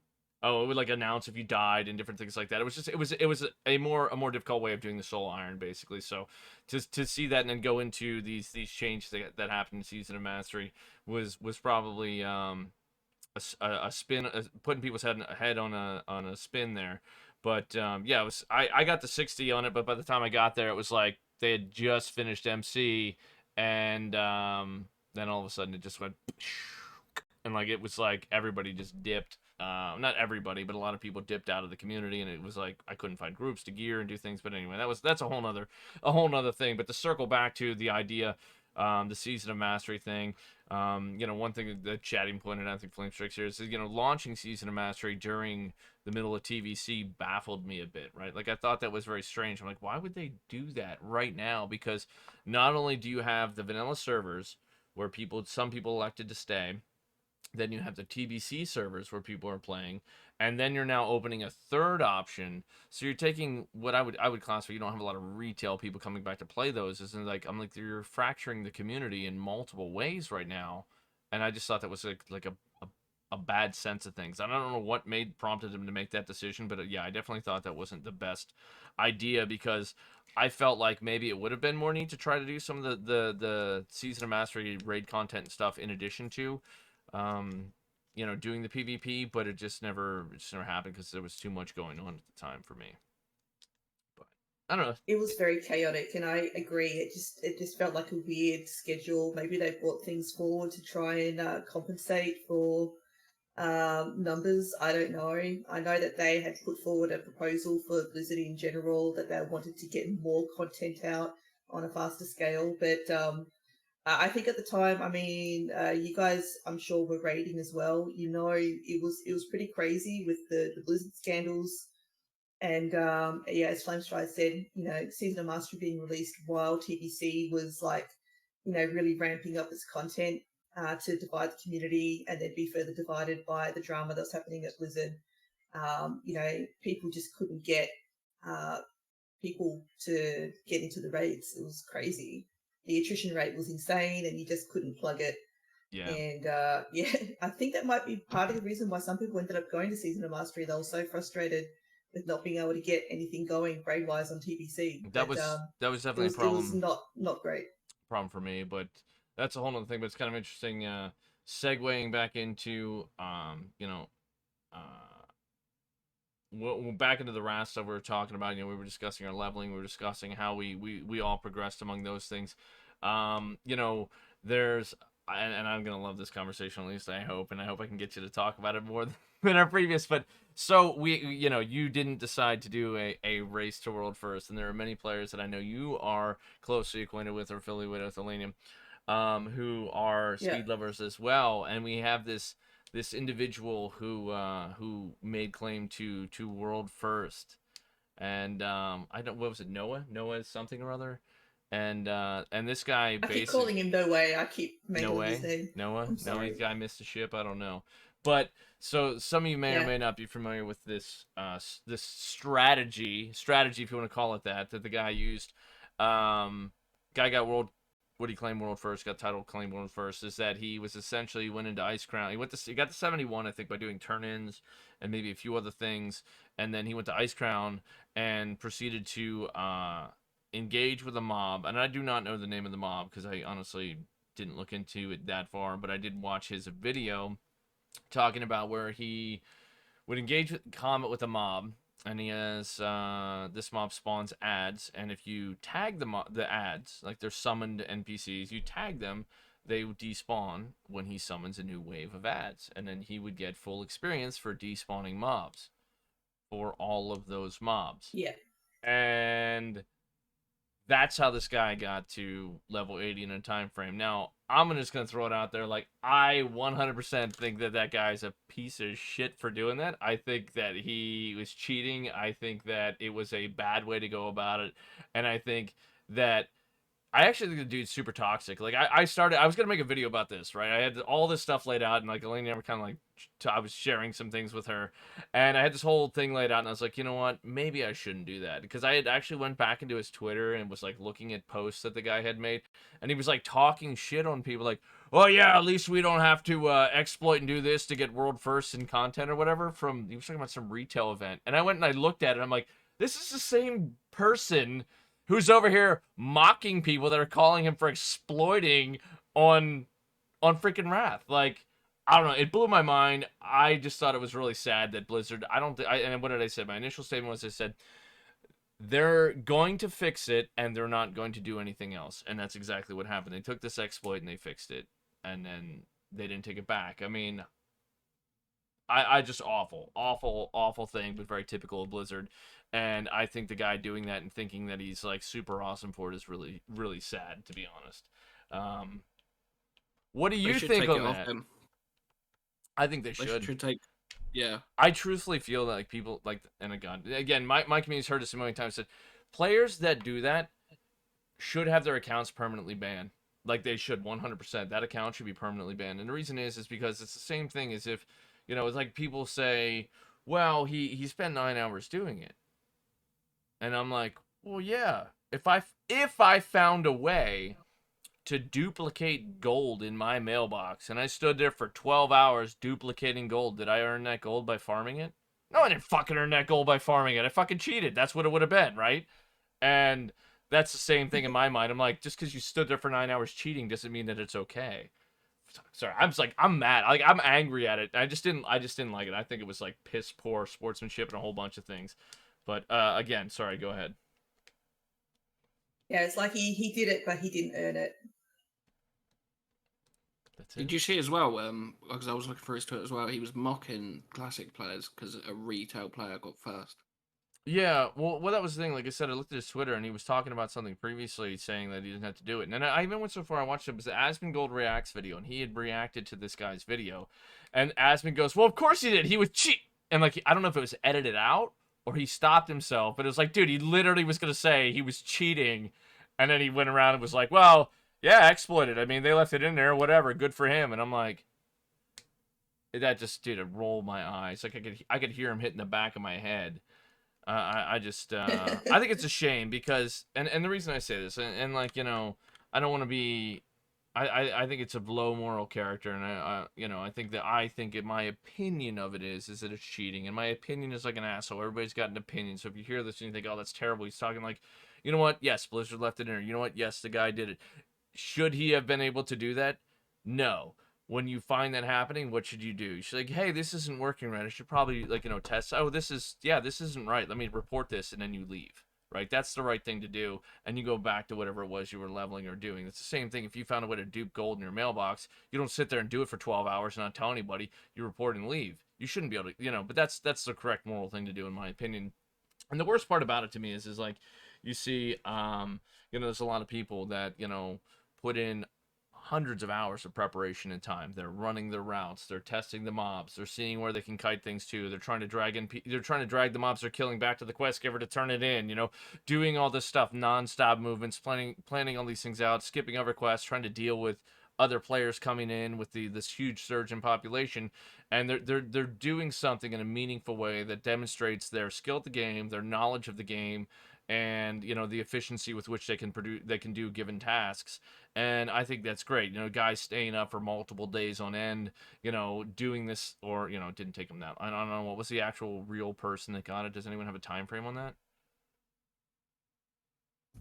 Oh, it would like announce if you died and different things like that. It was a more difficult way of doing the Soul Iron, basically. So to see that and then go into these changes that happened in Season of Mastery was probably a spin, putting people's head on a spin there. But yeah, it was. I got the 60 on it, but by the time I got there, it was like they had just finished MC, and then all of a sudden it just went, and like it was like everybody just dipped. Not everybody, but a lot of people dipped out of the community, and it was like I couldn't find groups to gear and do things. But anyway, that's a whole nother thing. But to circle back to the idea, the Season of Mastery thing. One thing that chatting pointed out, I think Flamestrix here is, launching Season of Mastery during the middle of TVC baffled me a bit, right? Like, I thought that was very strange. I'm like, why would they do that right now? Because not only do you have the vanilla servers where some people elected to stay, then you have the TBC servers where people are playing, and then you're now opening a third option. So you're taking what I would classify, you don't have a lot of retail people coming back to play those. I'm like you're fracturing the community in multiple ways right now, and I just thought that was like a bad sense of things. I don't know what prompted them to make that decision, but yeah, I definitely thought that wasn't the best idea, because I felt like maybe it would have been more neat to try to do some of the Season of Mastery raid content and stuff in addition to doing the PvP, but it just never happened because there was too much going on at the time for me. But I don't know. It was very chaotic, and I agree. It just felt like a weird schedule. Maybe they brought things forward to try and compensate for numbers, I don't know. I know that they had put forward a proposal for Blizzard in general that they wanted to get more content out on a faster scale, but I think at the time, I mean, you guys, I'm sure, were raiding as well. You know, it was pretty crazy with the Blizzard scandals, and yeah, as Flamestride said, you know, Season of Mastery being released while TBC was like, you know, really ramping up its content to divide the community, and then be further divided by the drama that was happening at Blizzard. You know, people just couldn't get uh, people to get into the raids. It was crazy. The attrition rate was insane, and you just couldn't plug it. Yeah. And yeah, I think that might be part of the reason why some people ended up going to Season of Mastery. They were so frustrated with not being able to get anything going grade wise on TBC. That was definitely a it was problem. not great. Problem for me, but that's a whole other thing. But it's kind of interesting. Segueing back into you know, back into the RAS stuff we were talking about. You know, we were discussing our leveling. We were discussing how we all progressed among those things. You know, there's and I'm gonna love this conversation, at least I hope, and I hope I can get you to talk about it more than our previous. But so you know, you didn't decide to do a race to world first, and there are many players that I know you are closely acquainted with or affiliated with, Elenium, who are speed lovers as well, and we have this individual who made claim to world first, and I don't, what was it, Noah something or other, and this guy I keep calling him No Way. I keep mangling his name. Noah. I'm sorry. Guy missed a ship. I don't know, but so some of you may or may not be familiar with this this strategy, if you want to call it that the guy used. Guy got world. What he claimed world first, got title claimed world first, is that he was essentially went into Ice Crown. He got to 71, I think, by doing turn-ins and maybe a few other things, and then he went to Ice Crown and proceeded to engage with a mob. And I do not know the name of the mob because I honestly didn't look into it that far, but I did watch his video talking about where he would engage with combat with a mob. And he has this mob spawns ads, and if you tag the ads, like they're summoned NPCs, you tag them, they despawn when he summons a new wave of ads, and then he would get full experience for despawning mobs for all of those mobs. Yeah. And that's how this guy got to level 80 in a time frame. Now, I'm just going to throw it out there. Like, I 100% think that guy's a piece of shit for doing that. I think that he was cheating. I think that it was a bad way to go about it. And I think that I actually think the dude's super toxic. Like, I was going to make a video about this, right? I had all this stuff laid out, and, like, Elaine and I were kind of like, I was sharing some things with her, and I had this whole thing laid out, and I was like, you know what? Maybe I shouldn't do that. Because I had actually went back into his Twitter and was, like, looking at posts that the guy had made, and he was, like, talking shit on people, like, oh, yeah, at least we don't have to exploit and do this to get world first in content or whatever. He was talking about some retail event, and I went and I looked at it, and I'm like, this is the same person who's over here mocking people that are calling him for exploiting on freaking Wrath. Like, I don't know. It blew my mind. I just thought it was really sad that Blizzard, and what did I say? My initial statement was I said, they're going to fix it, and they're not going to do anything else. And that's exactly what happened. They took this exploit, and they fixed it. And then they didn't take it back. I mean, I just awful thing, but very typical of Blizzard. And I think the guy doing that and thinking that he's like super awesome for it is really, really sad, to be honest. What do you think on that? I think they should. Yeah. I truthfully feel that like people like, and again, my community's heard this a million times, said players that do that should have their accounts permanently banned. Like they should, 100%. That account should be permanently banned. And the reason is because it's the same thing as if, you know, it's like people say, well, he spent 9 hours doing it. And I'm like, well, yeah. If I found a way to duplicate gold in my mailbox and I stood there for 12 hours duplicating gold, did I earn that gold by farming it? No, I didn't fucking earn that gold by farming it. I fucking cheated. That's what it would have been, right? And that's the same thing in my mind. I'm like, just because you stood there for 9 hours cheating doesn't mean that it's okay. Sorry, I'm mad. Like, I'm angry at it. I just didn't like it. I think it was like piss poor sportsmanship and a whole bunch of things. But again, sorry, go ahead. Yeah, it's like he did it, but he didn't earn it. That's it. Did you see as well? Because I was looking for his Twitter as well. He was mocking classic players because a retail player got first. Yeah, well, that was the thing. Like I said, I looked at his Twitter, and he was talking about something previously, saying that he didn't have to do it. And then I even went so far, I watched it was the Asmongold Reacts video, and he had reacted to this guy's video. And Asmon goes, well, of course he did. He was cheat. And, like, I don't know if it was edited out or he stopped himself, but it was like, dude, he literally was going to say he was cheating. And then he went around and was like, well, yeah, exploited. I mean, they left it in there, whatever, good for him. And I'm like, that just did it roll my eyes. Like, I could hear him hitting the back of my head. I just I think it's a shame because and the reason I say this and like, you know, I don't want to be I think it's a low moral character, and I think in my opinion of it is that it's cheating, and my opinion is like an asshole. Everybody's got an opinion, so if you hear this and you think, oh, that's terrible, he's talking like, you know what, yes, Blizzard left it in there, you know what, yes, the guy did it. Should he have been able to do that? No. When you find that happening, what should you do? You should like, hey, this isn't working right. I should probably, like, you know, test. Oh, this isn't right. Let me report this, and then you leave. Right? That's the right thing to do, and you go back to whatever it was you were leveling or doing. It's the same thing if you found a way to dupe gold in your mailbox. You don't sit there and do it for 12 hours and not tell anybody. You report and leave. You shouldn't be able to, you know, but that's the correct moral thing to do, in my opinion. And the worst part about it to me is like, you see, you know, there's a lot of people that, you know, put in hundreds of hours of preparation and time. They're running their routes. They're testing the mobs. They're seeing where they can kite things to. They're trying to drag the mobs they're killing back to the quest giver to turn it in. You know, doing all this stuff, non-stop movements, planning all these things out, skipping other quests, trying to deal with other players coming in with this huge surge in population, and they're doing something in a meaningful way that demonstrates their skill at the game, their knowledge of the game, and, you know, the efficiency with which they can do given tasks. And I think that's great. You know, guys staying up for multiple days on end, you know, doing this, or, you know, it didn't take them that. I don't know, what was the actual real person that got it? Does anyone have a time frame on that?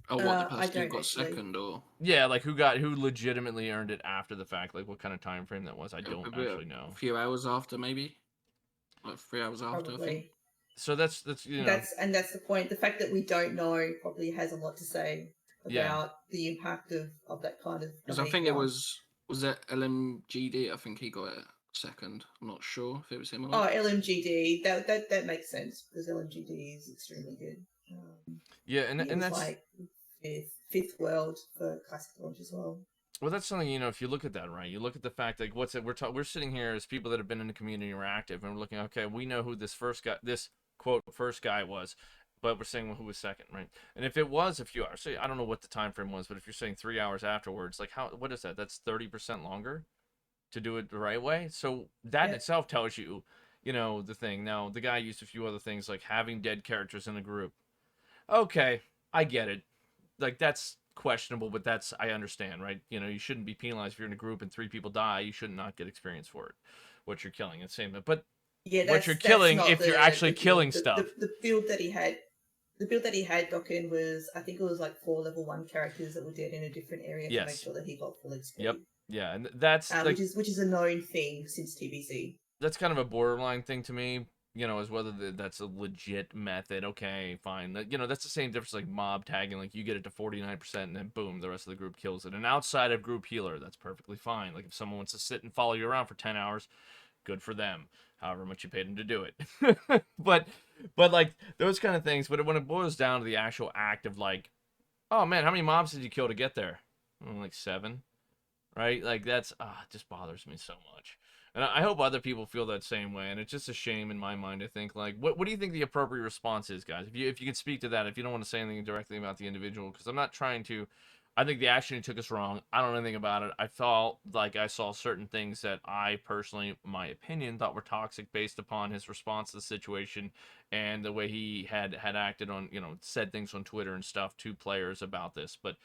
Oh, what, the I person who don't got actually. second, or Yeah, like who legitimately earned it after the fact? Like what kind of time frame that was? I don't actually know. a few hours after, maybe like 3 hours after, I think. Probably. So that's you know, That's the point. The fact that we don't know probably has a lot to say yeah. about the impact of that kind of Because I think it behavior. was that LMGD. I think he got it second. I'm not sure if it was him or Oh, not. LMGD. That makes sense because LMGD is extremely good. Yeah, and He was that's like fifth world for classic launch as well. well, that's something, you know, if you look at that, right? You look at the fact, like, what's it? We're sitting here as people that have been in the community and we're active, and we're looking. Okay, we know who this quote first guy was, but we're saying, well, who was second, right? And if it was a few hours, so I don't know what the time frame was, but if you're saying 3 hours afterwards, like, what is that? That's 30% longer to do it the right way. So that in itself tells you, you know, the thing. Now, the guy used a few other things like having dead characters in a group. Okay, I get it. Like, that's questionable, but I understand, right? You know, you shouldn't be penalized if you're in a group and 3 people die. You should not get experience for it. What you're killing, it's same. But Yeah, what you're killing, not if you're actually killing the, stuff. The build that he had. The build that he had, Docken, was, I think it was like 4 level 1 characters that were dead in a different area to make sure that he got full XP. Yep. Yeah, and that's like, which is a known thing since TBC. That's kind of a borderline thing to me, you know, as whether that's a legit method. Okay, fine. You know, that's the same difference like mob tagging. Like, you get it to 49% and then boom, the rest of the group kills it. And outside of group healer, that's perfectly fine. Like, if someone wants to sit and follow you around for 10 hours, good for them. However much you paid them to do it. but like those kind of things. But when it boils down to the actual act of like, oh man, how many mobs did you kill to get there? Like 7, right? Like, that's it just bothers me so much. And I hope other people feel that same way. And it's just a shame in my mind. I think, like, what do you think the appropriate response is, guys? If you can speak to that, if you don't want to say anything directly about the individual, because I'm not trying to. I think the action he took us wrong. I don't know anything about it. I felt like I saw certain things that I personally, my opinion, thought were toxic based upon his response to the situation and the way he had acted on, you know, said things on Twitter and stuff to players about this. But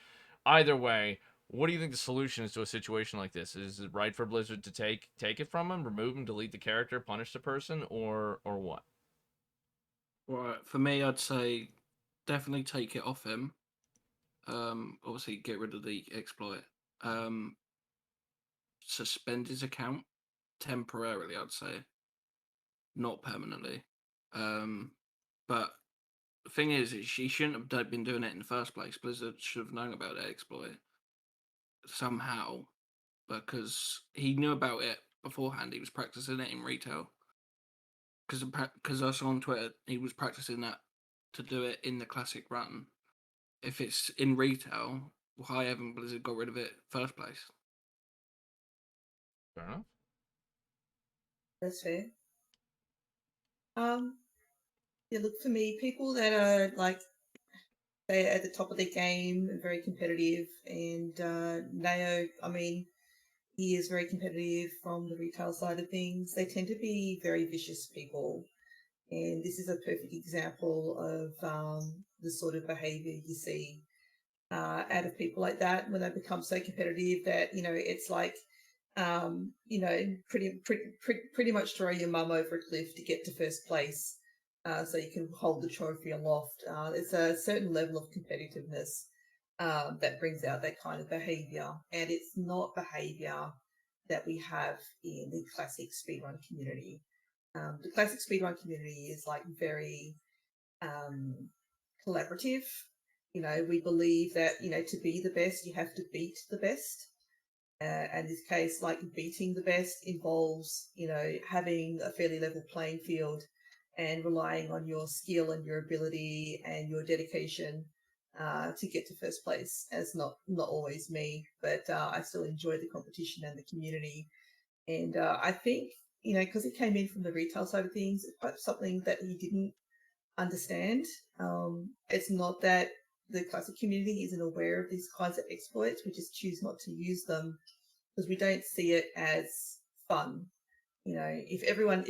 either way, what do you think the solution is to a situation like this? Is it right for Blizzard to take it from him, remove him, delete the character, punish the person, or what? Right, for me, I'd say definitely take it off him. Obviously, get rid of the exploit. Suspend his account temporarily, I'd say, not permanently. But the thing is, she shouldn't have been doing it in the first place. Blizzard should have known about that exploit somehow. because he knew about it beforehand. He was practicing it in retail. Because I saw on Twitter he was practicing that to do it in the classic run. If it's in retail, why haven't Blizzard got rid of it first place? Fair enough. That's fair. Yeah, look, for me, people that are like they're at the top of their game and very competitive, and Nao, I mean, he is very competitive from the retail side of things. They tend to be very vicious people, and this is a perfect example of the sort of behaviour you see out of people like that when they become so competitive that it's like pretty much throw your mum over a cliff to get to first place, so you can hold the trophy aloft. It's a certain level of competitiveness that brings out that kind of behaviour, and it's not behaviour that we have in the classic speedrun community. The classic speedrun community is like very collaborative. We believe that to be the best, you have to beat the best. And this case, like beating the best involves, having a fairly level playing field and relying on your skill and your ability and your dedication to get to first place. As not always me, but I still enjoy the competition and the community. And I think, because he came in from the retail side of things, it's quite something that he didn't understand. It's not that the classic community isn't aware of these kinds of exploits. We just choose not to use them because we don't see it as fun. If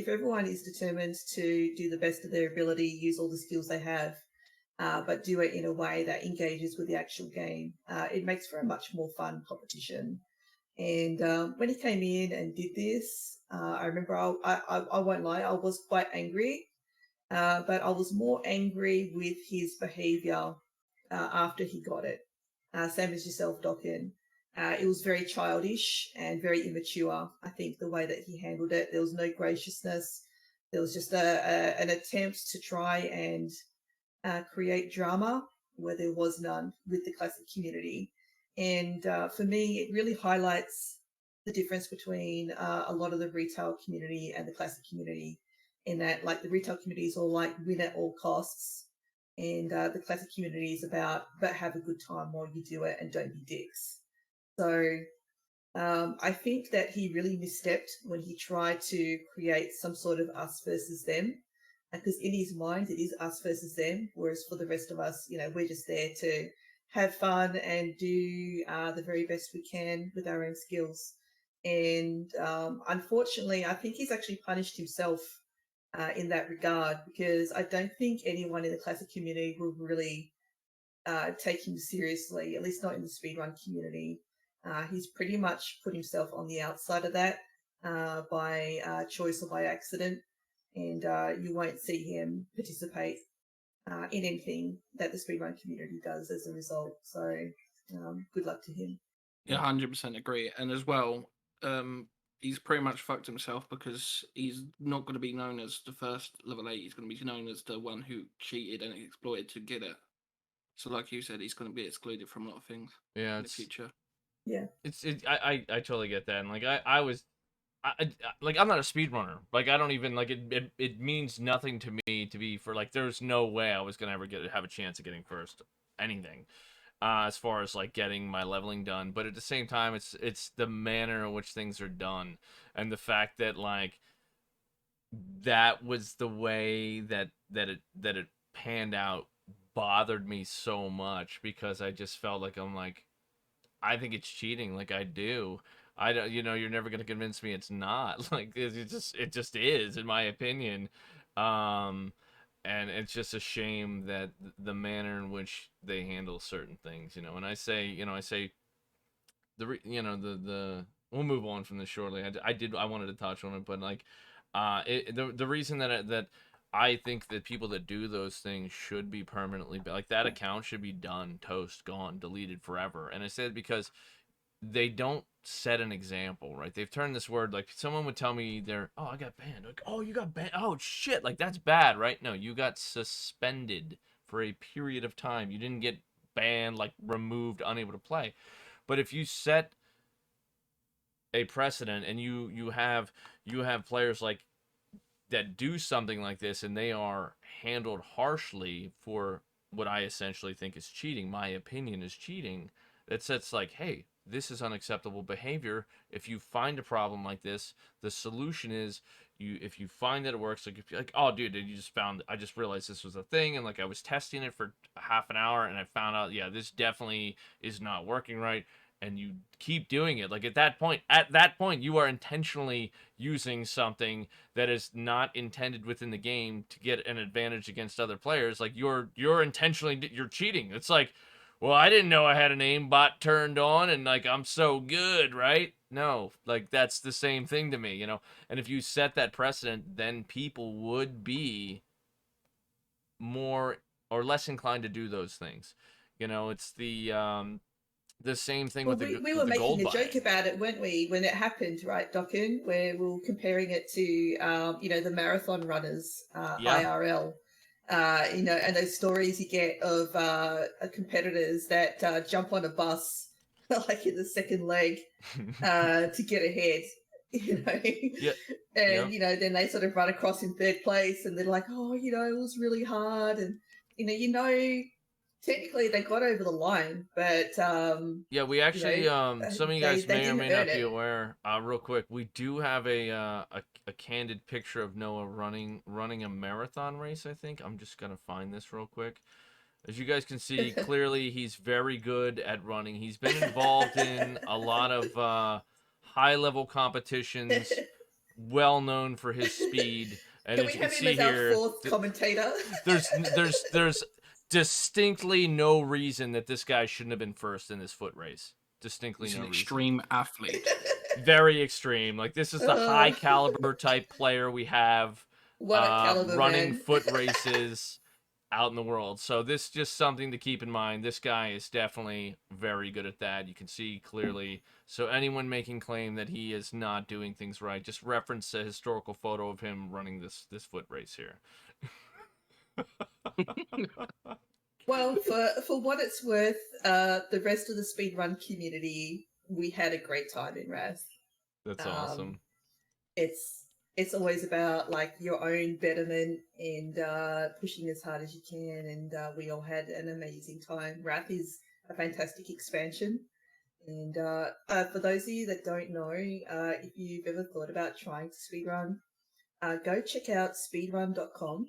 everyone is determined to do the best of their ability, use all the skills they have, but do it in a way that engages with the actual game, it makes for a much more fun competition. And when he came in and did this, I remember I won't lie, I was quite angry, but I was more angry with his behaviour after he got it. Same as yourself, Docken. It was very childish and very immature, I think, the way that he handled it. There was no graciousness. There was just an attempt to try and create drama where there was none with the classic community. And for me, it really highlights the difference between a lot of the retail community and the classic community, in that, like, the retail community is all like win at all costs, and the classic community is about but have a good time while you do it and don't be dicks. So I think that he really misstepped when he tried to create some sort of us versus them, because in his mind it is us versus them, whereas for the rest of us, we're just there to have fun and do the very best we can with our own skills. And unfortunately, I think he's actually punished himself in that regard, because I don't think anyone in the classic community will really take him seriously, at least not in the speedrun community. He's pretty much put himself on the outside of that by choice or by accident, and you won't see him participate in anything that the speedrun community does as a result. So good luck to him. Yeah, 100% agree. And as well, he's pretty much fucked himself, because he's not going to be known as the first level 8. He's going to be known as the one who cheated and exploited to get it. So, like you said, he's going to be excluded from a lot of things in the future. Yeah, I totally get that. And like I was, like, I'm not a speedrunner. Like, I don't even like it. It means nothing to me to be for, like, there's no way I was gonna ever have a chance of getting first anything. As far as like getting my leveling done, but at the same time, it's the manner in which things are done, and the fact that, like, that was the way that it panned out bothered me so much, because I just felt like, I'm like, I think it's cheating. Like, I do. I don't. You're never gonna convince me it's not. Like, it just is, in my opinion. Um, and it's just a shame that the manner in which they handle certain things. And I say the we'll move on from this shortly. I wanted to touch on it, but like, the reason that I think that people that do those things should be permanently, like, that account should be done, toast, gone, deleted forever. And I said because they don't set an example, right? They've turned this word, like, someone would tell me I got banned. Like, oh, you got banned. Oh, shit. Like, that's bad, right? No, you got suspended for a period of time. You didn't get banned, like, removed, unable to play. But if you set a precedent, and you have players like that do something like this, and they are handled harshly for what I essentially think is cheating. My opinion is cheating. That sets like, hey, this is unacceptable behavior. If you find a problem like this, the solution is if you find that it works, like if you're like, oh dude, you just found, I just realized this was a thing, and like I was testing it for half an hour, and I found out, yeah, this definitely is not working right, and you keep doing it. Like at that point, you are intentionally using something that is not intended within the game to get an advantage against other players. Like you're intentionally, you're cheating. It's like, well, I didn't know I had an aimbot turned on, and like I'm so good, right? No, like that's the same thing to me, you know. And if you set that precedent, then people would be more or less inclined to do those things. You know, it's the same thing Well, with the we with were the gold making a buying. joke about it, weren't we, when it happened, right, Docken? Where we were comparing it to, the marathon runners, Yeah. IRL. And those stories you get of competitors that jump on a bus like in the second leg to get ahead, you know. Yeah. And, Yep. then they sort of run across in third place and they're like, oh, it was really hard. And, technically they got over the line, but, Yeah, we actually some of you guys they may or didn't may earn not be it. aware, real quick, we do have a candid picture of Noah running a marathon race, I think. I'm just gonna find this real quick. As you guys can see, clearly he's very good at running. He's been involved in a lot of high level competitions, well known for his speed. And Can as we you can have him see as our here, fourth commentator? there's distinctly no reason that this guy shouldn't have been first in this foot race. Distinctly He's no an reason. extreme athlete. Very extreme. Like this is the high caliber type player we have What a caliber, running man. foot races out in the world. So this is just something to keep in mind. This guy is definitely very good at that. You can see clearly. So anyone making claim that he is not doing things right, just reference a historical photo of him running this foot race here. Well, for what it's worth, the rest of the speedrun community, we had a great time in Wrath. That's Um, awesome. it's always about like your own betterment and pushing as hard as you can, and we all had an amazing time. Wrath is a fantastic expansion, and for those of you that don't know, if you've ever thought about trying to speedrun, go check out speedrun.com.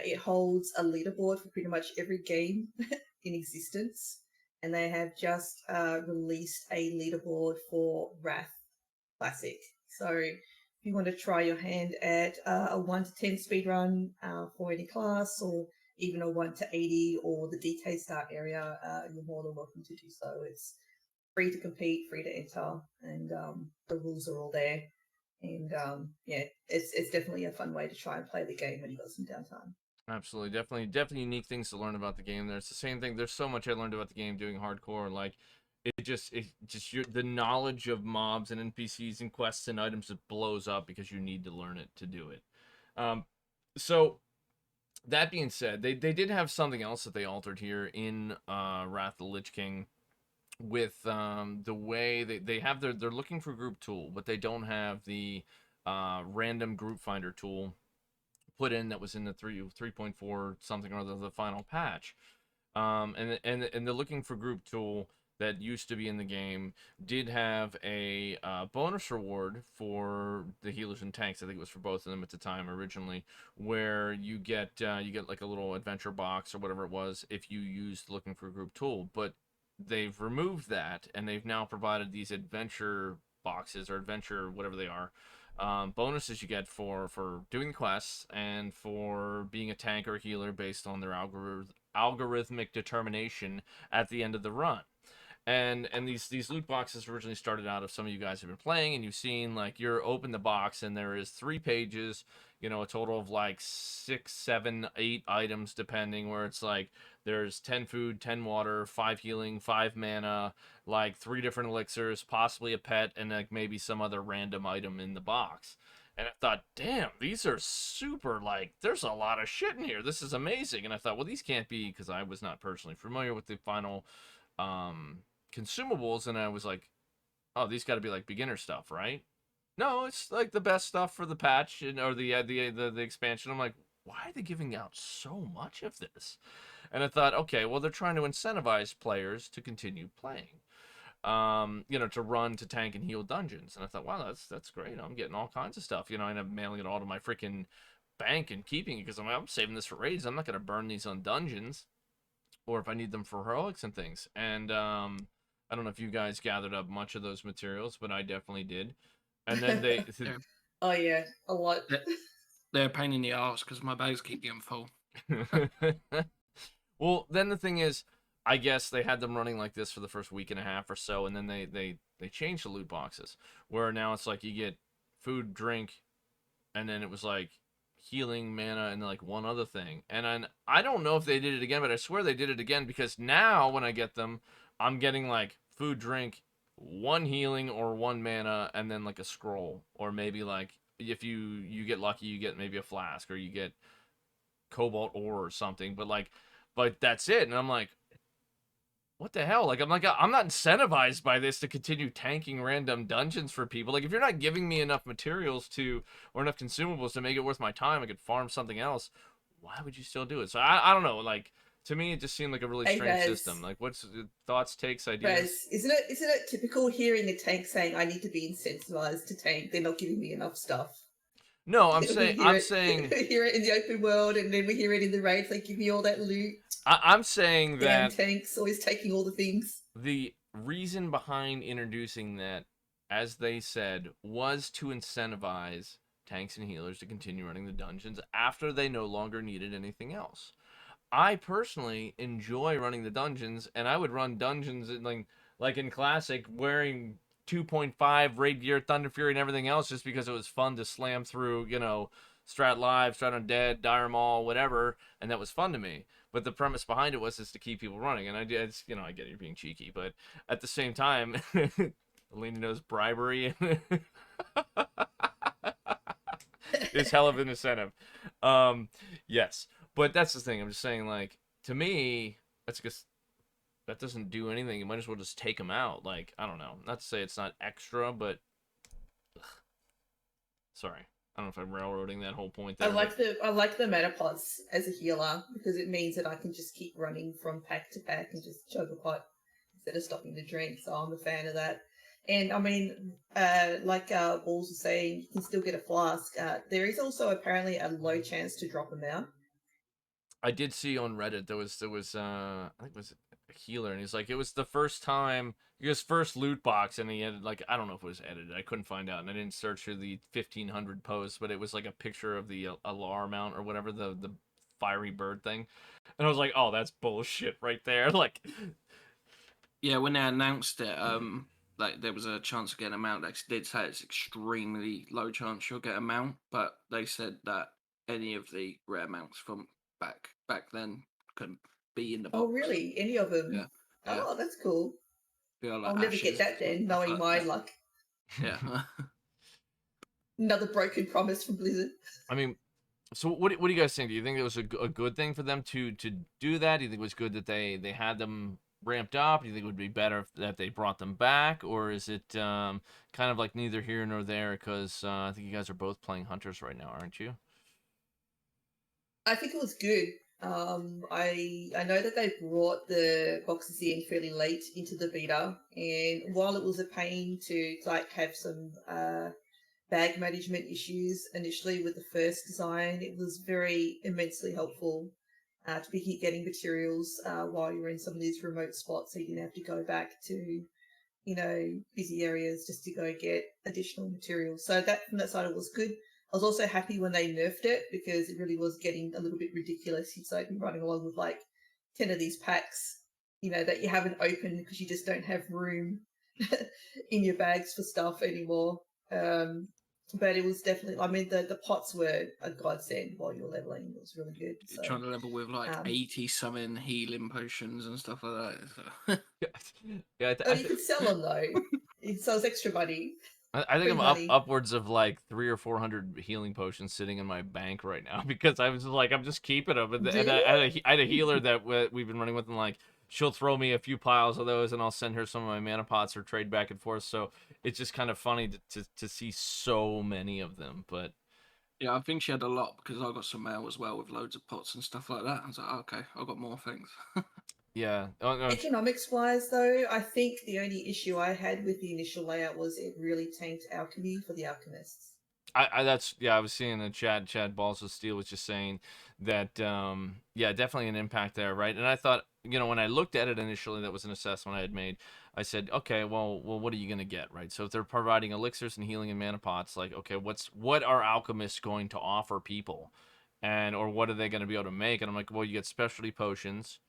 It holds a leaderboard for pretty much every game in existence, and they have just released a leaderboard for Wrath Classic. So if you want to try your hand at a 1 to 10 speedrun for any class, or even a 1 to 80 or the DK start area, you're more than welcome to do so. It's free to compete, free to enter, and the rules are all there. And it's definitely a fun way to try and play the game when you got some downtime. Absolutely, definitely unique things to learn about the game. There's the same thing. There's so much I learned about the game doing hardcore. Like the knowledge of mobs and NPCs and quests and items just blows up because you need to learn it to do it. So that being said, they did have something else that they altered here in Wrath of the Lich King with the way they have they're looking for group tool, but they don't have the random group finder tool put in that was in the 3.4 something or other, the final patch. And they're looking for group tool that used to be in the game did have a bonus reward for the healers and tanks. I think it was for both of them at the time originally, where you get like a little adventure box or whatever it was if you used looking for group tool. But they've removed that, and they've now provided these adventure boxes or adventure whatever they are, bonuses you get for doing quests and for being a tank or a healer based on their algorithmic determination at the end of the run. And these loot boxes originally started out, if some of you guys have been playing and you've seen, like, you're open the box and there is 3 pages, a total of like 6, 7, 8 items depending, where it's like there's 10 food, 10 water, 5 healing, 5 mana, like 3 different elixirs, possibly a pet, and like maybe some other random item in the box. And I thought, damn, these are super, like, there's a lot of shit in here. This is amazing. And I thought, well, these can't be, because I was not personally familiar with the final consumables, and I was like, oh, these got to be like beginner stuff, right? No, it's like the best stuff for the patch or the expansion. I'm like, why are they giving out so much of this? And I thought, okay, well, they're trying to incentivize players to continue playing, to run, to tank, and heal dungeons. And I thought, wow, that's great. I'm getting all kinds of stuff. I end up mailing it all to my freaking bank and keeping it because I'm saving this for raids. I'm not going to burn these on dungeons, or if I need them for heroics and things. And I don't know if you guys gathered up much of those materials, but I definitely did. And then they... Oh, yeah, a lot. They're a pain in the arse because my bags keep getting full. Well, then the thing is, I guess they had them running like this for the first week and a half or so, and then they changed the loot boxes, where now it's like you get food, drink, and then it was like healing, mana, and like one other thing. And I don't know if they did it again, but I swear they did it again, because now when I get them, I'm getting like food, drink, one healing or one mana, and then like a scroll, or maybe like if you get lucky, you get maybe a flask, or you get cobalt ore or something, but that's it. And I'm like, what the hell? I'm not incentivized by this to continue tanking random dungeons for people. Like, if you're not giving me enough materials or enough consumables to make it worth my time, I could farm something else. Why would you still do it? So I don't know. Like, to me, it just seemed like a really strange system. Like, what's thoughts, takes, ideas? Isn't it typical hearing a tank saying, I need to be incentivized to tank, they're not giving me enough stuff? No, I'm saying we hear it in the open world, and then we hear it in the raids. Like, give me all that loot. I'm saying that tanks always taking all the things. The reason behind introducing that, as they said, was to incentivize tanks and healers to continue running the dungeons after they no longer needed anything else. I personally enjoy running the dungeons, and I would run dungeons like in Classic, wearing 2.5 raid gear, Thunder Fury, and everything else, just because it was fun to slam through, Strat Live, Strat Undead, Dire Maul, whatever, and that was fun to me. But the premise behind it was just to keep people running, and I get it, you're being cheeky, but at the same time, Elena knows bribery is hell of an incentive. Yes, but that's the thing. I'm just saying, like, to me, that's just, that doesn't do anything. You might as well just take them out. Like, I don't know. Not to say it's not extra, but ugh. Sorry. I don't know if I'm railroading that whole point there. I like the mana pots as a healer, because it means that I can just keep running from pack to pack and just chug a pot instead of stopping to drink. So I'm a fan of that. And I mean, like Balls was saying, you can still get a flask. There is also apparently a low chance to drop them out. I did see on Reddit there was I think it was a healer, and he's like, it was the first time, his first loot box, and he had, like, I don't know if it was edited, I couldn't find out, and I didn't search through the 1,500 posts, but it was like a picture of the alar mount or whatever, the fiery bird thing, and I was like, oh, that's bullshit right there. Like, yeah, when they announced it, like, there was a chance of getting a mount. They did say it's extremely low chance you'll get a mount, but they said that any of the rare mounts from back then could be in the box. Oh, really? Any of them? Yeah. Oh, that's cool. Like I'll never get that then, knowing my luck. Yeah. Another broken promise from Blizzard. I mean, so what do you guys think? Do you think it was a good thing for them to do that? Do you think it was good that they had them ramped up? Do you think it would be better that they brought them back? Or is it kind of like neither here nor there? Because I think you guys are both playing Hunters right now, aren't you? I think it was good. I know that they brought the boxes in fairly late into the beta, and while it was a pain to like have some bag management issues initially with the first design, it was very immensely helpful to be getting materials while you're in some of these remote spots, so you didn't have to go back to busy areas just to go get additional materials. So that from that side it was good. I was also happy when they nerfed it, because it really was getting a little bit ridiculous. So I'd be running along with like 10 of these packs, that you haven't opened because you just don't have room in your bags for stuff anymore. But it was definitely, I mean, the pots were a godsend while you were leveling. It was really good. So, you're trying to level with like 80 summon healing potions and stuff like that. So. Yeah, you could sell them though. It sells extra money. I think I'm upwards of like 300 or 400 healing potions sitting in my bank right now, because I was just like, I'm just keeping them. And I had a healer that we've been running with, and like, she'll throw me a few piles of those, and I'll send her some of my mana pots or trade back and forth. So it's just kind of funny to see so many of them. But Yeah, I think she had a lot because I got some mail as well with loads of pots and stuff like that. I was like, okay, I've got more things. yeah, oh, no, Economics wise, though, I think the only issue I had with the initial layout was it really tanked alchemy for the alchemists. I was seeing the Chad Balls of Steel was just saying that yeah, definitely an impact there, right? And I thought, when I looked at it initially, that was an assessment I had made. I said, okay, well, what are you gonna get, right? So if they're providing elixirs and healing and mana pots, like, okay, what are alchemists going to offer people, or what are they going to be able to make? And I'm like, well, you get specialty potions,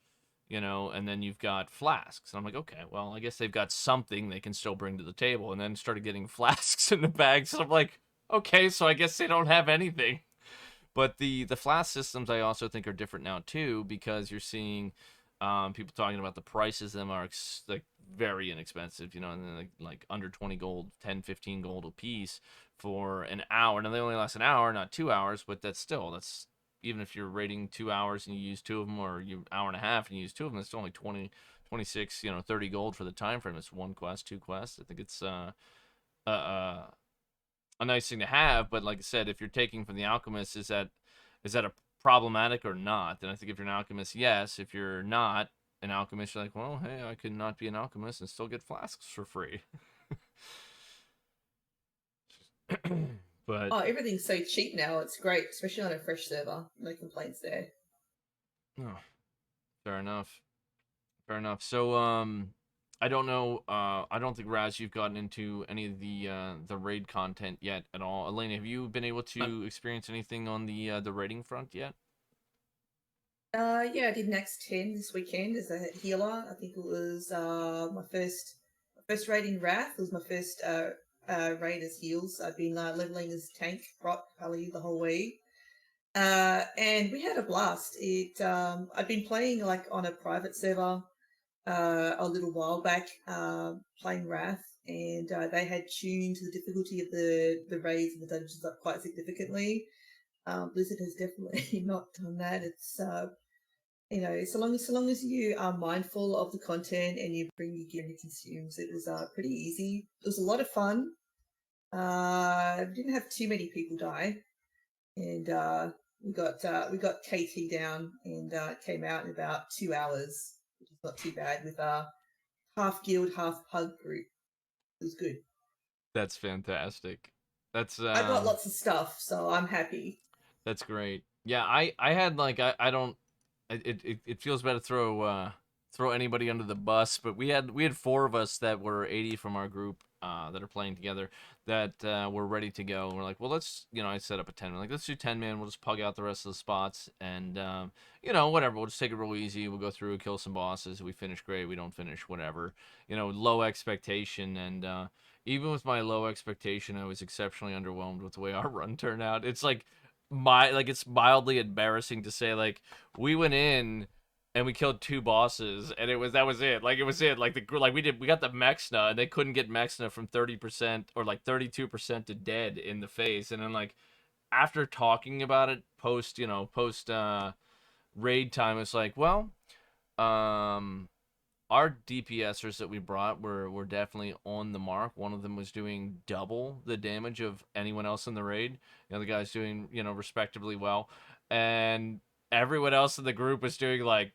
and then you've got flasks. And I'm like, okay, well, I guess they've got something they can still bring to the table. And then started getting flasks in the bag. So I'm like, okay, so I guess they don't have anything. But the flask systems I also think are different now too, because you're seeing people talking about the prices of them are like very inexpensive, and then like under 20 gold, 10, 15 gold a piece for an hour. Now they only last an hour, not 2 hours, but that's even if you're rating 2 hours and you use two of them, or you hour and a half and you use two of them, it's only 20, 26, 30 gold for the time frame. It's one quest, two quests. I think it's a nice thing to have. But like I said, if you're taking from the alchemist, is that a problematic or not? And I think if you're an alchemist, yes. If you're not an alchemist, you're like, well, hey, I could not be an alchemist and still get flasks for free. But Oh, everything's so cheap now. It's great, especially on a fresh server. No complaints there. oh, fair enough. Fair enough. So, I don't know. I don't think, Raz, you've gotten into any of the raid content yet at all. Elena, have you been able to experience anything on the raiding front yet? Yeah, I did next 10 this weekend as a healer. I think it was my first raid in Wrath. It was my first raid as heals. I've been leveling as tank, rock, Pally the whole way. And we had a blast. I'd been playing like on a private server a little while back, playing Wrath, and they had tuned the difficulty of the raids and the dungeons up quite significantly. Blizzard has definitely not done that. It's so long as you are mindful of the content and you bring your gear and it consumes, it was pretty easy. It was a lot of fun. Didn't have too many people die, and we got KT down and came out in about 2 hours, which is not too bad with half guild, half pug group. It was good. That's fantastic. That's I got lots of stuff, so I'm happy. That's great. Yeah, I had like I don't it feels bad to throw anybody under the bus, but we had 4 of us that were 80 from our group that are playing together that were ready to go. And we're like, well, let's I set up a 10. We're like, let's do 10 man. We'll just pug out the rest of the spots, and whatever. We'll just take it real easy. We'll go through, kill some bosses. We finish, great. We don't finish, whatever. Low expectation, and even with my low expectation, I was exceptionally underwhelmed with the way our run turned out. It's like it's mildly embarrassing to say, like, we went in and we killed 2 bosses, and that was it. Like, it was it. Like, we got the Mexna, and they couldn't get Mexna from 30% or like 32% to dead in the face. And then, like, after talking about it post raid time, it's like, well, our DPSers that we brought were definitely on the mark. One of them was doing double the damage of anyone else in the raid. The other guy's doing, respectably well. And everyone else in the group was doing like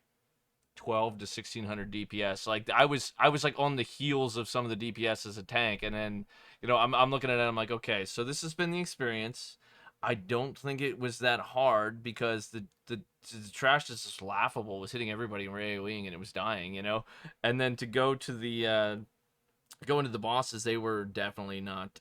12 to 1600 DPS. Like, I was like on the heels of some of the DPS as a tank. And then, I'm looking at it, I'm like, okay, so this has been the experience. I don't think it was that hard, because the trash is just laughable. It was hitting everybody and AoEing, and it was dying, And then to go to go into the bosses, they were definitely not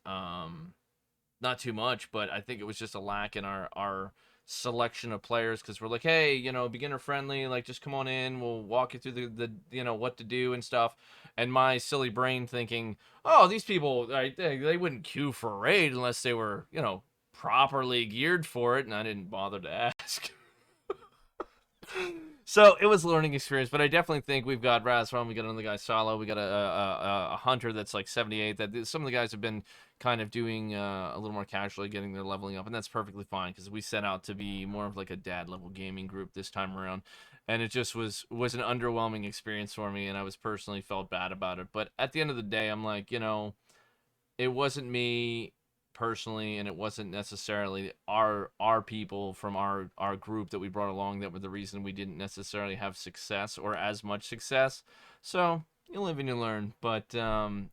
too much, but I think it was just a lack in our selection of players, because we're like, hey, beginner friendly, like, just come on in, we'll walk you through the what to do and stuff. And my silly brain thinking, oh, these people, right, they wouldn't queue for a raid unless they were, properly geared for it, and I didn't bother to ask. So it was a learning experience, but I definitely think we've got Razron, we got another guy Salo, we got a hunter that's like 78. That some of the guys have been kind of doing a little more casually, getting their leveling up, and that's perfectly fine because we set out to be more of like a dad level gaming group this time around, and it just was an underwhelming experience for me, and I was personally felt bad about it. But at the end of the day, I'm like, it wasn't me personally, and it wasn't necessarily our people from our group that we brought along that were the reason we didn't necessarily have success or as much success. So you live and you learn. But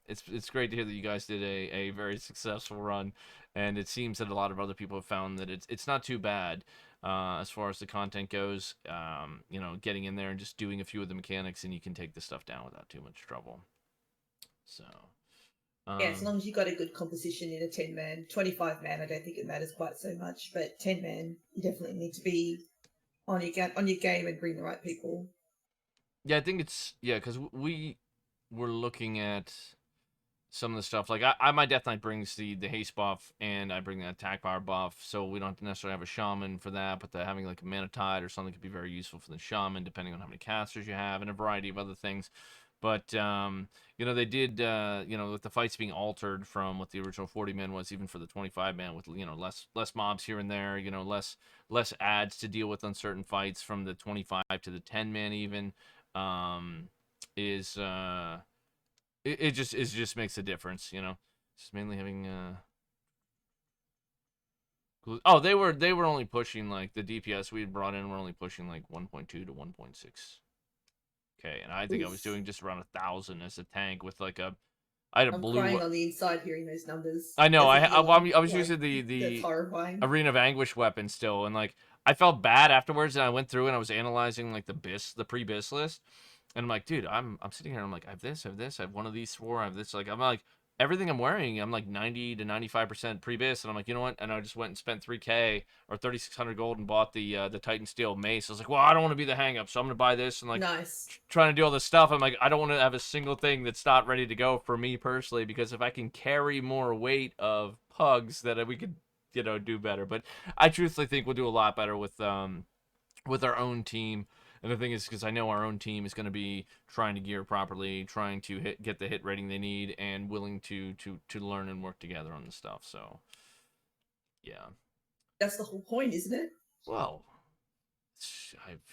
it's great to hear that you guys did a very successful run, and it seems that a lot of other people have found that it's not too bad. As far as the content goes, getting in there and just doing a few of the mechanics, and you can take the stuff down without too much trouble. So, Yeah, as long as you got a good composition in a 10-man, 25-man, I don't think it matters quite so much. But 10-man, you definitely need to be on your game and bring the right people. yeah, I think because we were looking at some of the stuff. Like my Death Knight brings the haste buff, and I bring the attack power buff, so we don't necessarily have a shaman for that. But having like a mana tide or something could be very useful for the shaman, depending on how many casters you have, and a variety of other things. But they did with the fights being altered from what the original 40-man was, even for the 25-man, with less mobs here and there, less adds to deal with on certain fights from the 25 to the 10-man even, is it just makes a difference, Just mainly having oh, they were only pushing like the DPS we had brought in were only pushing like 1.2 to 1.6. Okay, and I think I was doing just around 1,000 as a tank with like I had a I'm blue. crying on the inside hearing those numbers. I know. As a healer. I was Like, using that's the horrifying. Arena of Anguish weapon still, and like I felt bad afterwards, and I went through and I was analyzing like the pre-bis list, and I'm like, dude, I'm sitting here, and I'm like, I have this, I have one of these four, I have this, like I'm like everything I'm wearing, I'm like 90 to 95% pre-bis, and I'm like, you know what? And I just went and spent 3K or 3,600 gold and bought the Titan Steel mace. I was like, well, I don't want to be the hang up, so I'm gonna buy this, and like Nice. trying to do all this stuff. I'm like, I don't want to have a single thing that's not ready to go for me personally, because if I can carry more weight of pugs, that we could do better. But I truthfully think we'll do a lot better with our own team. And the thing is, because I know our own team is going to be trying to gear properly, trying to get the hit rating they need, and willing to learn and work together on the stuff. So, yeah. That's the whole point, isn't it? Well,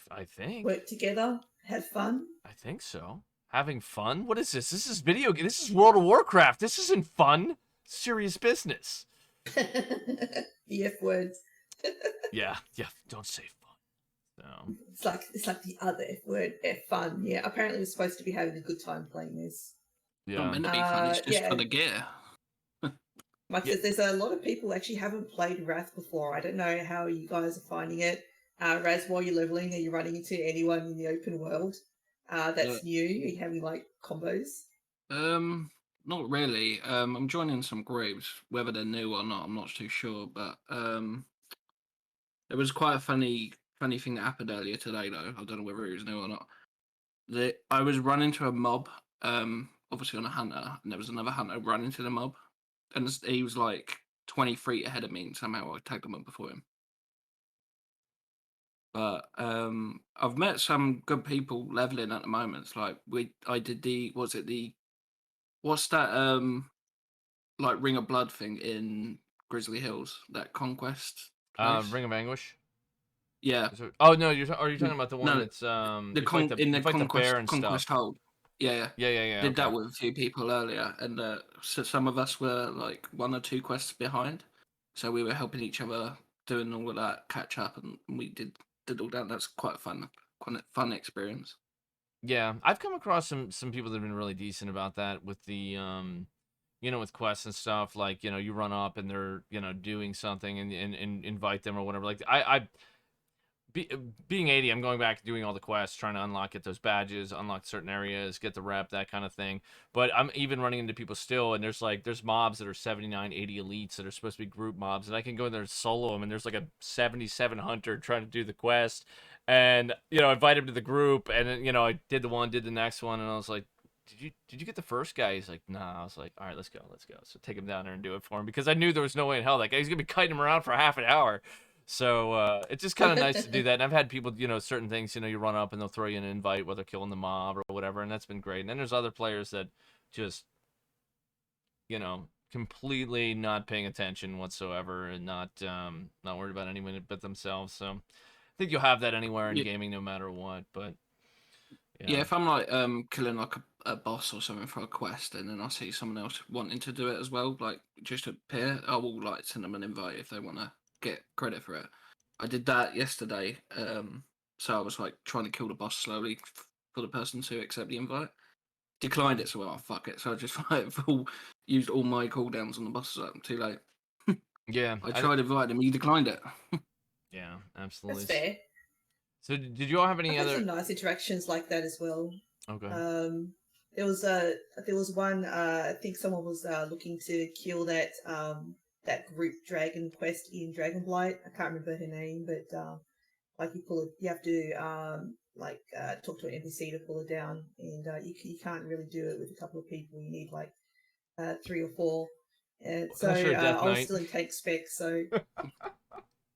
I think Work together, have fun. I think so. Having fun? What is this? This is video game. This is World of Warcraft. This isn't fun. Serious business. The F word. Yeah. Don't say fun. So. It's like the other F word, F fun. Yeah. Apparently, we're supposed to be having a good time playing this. Yeah. Not meant to be fun. It's just for the gear. Like there's a lot of people actually haven't played Wrath before. I don't know how you guys are finding it. Raz, while you're leveling, are you running into anyone in the open world that's new? Are you having like combos? Not really. I'm joining some groups, whether they're new or not, I'm not too sure. But there was quite a funny thing that happened earlier today, though. I don't know whether it was new or not. I was running to a mob, obviously on a hunter, and there was another hunter running to the mob, and he was like 20 feet ahead of me, and somehow I tagged him up before him. But I've met some good people leveling at the moment. It's like I did what's that like Ring of Blood thing in Grizzly Hills, that conquest place? Ring of Anguish. Yeah. Oh no, are you talking about the one that's the conquest bear and conquest stuff? hold. Yeah. Yeah. Did Okay. that with a few people earlier, and so some of us were like 1 or 2 quests behind, so we were helping each other doing all of that catch up, and we did all that. That's quite a fun experience. Yeah, I've come across some people that have been really decent about that with the with quests and stuff. Like you run up and they're doing something and invite them or whatever. Like being 80, I'm going back doing all the quests, trying to get those badges, unlock certain areas, get the rep, that kind of thing. But I'm even running into people still, and there's mobs that are 79, 80 elites that are supposed to be group mobs, and I can go in there and solo them, and there's like a 77 hunter trying to do the quest, and invite him to the group, and then, I did the one, did the next one, and I was like, did you get the first guy? He's like, nah. I was like, all right, let's go. So take him down there and do it for him, because I knew there was no way in hell that guy, he's gonna be kiting him around for half an hour. So it's just kind of nice to do that. And I've had people, certain things, you run up and they'll throw you an invite while they're killing the mob or whatever, and that's been great. And then there's other players that just, completely not paying attention whatsoever and not worried about anyone but themselves. So I think you'll have that anywhere in Yeah. gaming, no matter what. But yeah, if I'm like killing like a boss or something for a quest, and then I see someone else wanting to do it as well, like just a peer, I will like send them an invite if they want to get credit for it. I did that yesterday. So I was like trying to kill the boss slowly for the person to accept the invite. Declined it, so well, fuck it. So I just like used all my cooldowns on the boss. So too late. yeah, I tried inviting him, he declined it. yeah, That's absolutely. fair. So did you all have any I've had other? some nice interactions like that as well. Okay. There was one. I think someone was looking to kill that group dragon quest in Dragonblight. I can't remember her name, but like you have to talk to an NPC to pull it down, and you can't really do it with a couple of people. You need like 3 or 4. And so Unless you're a Death I was Knight. still in tank spec, so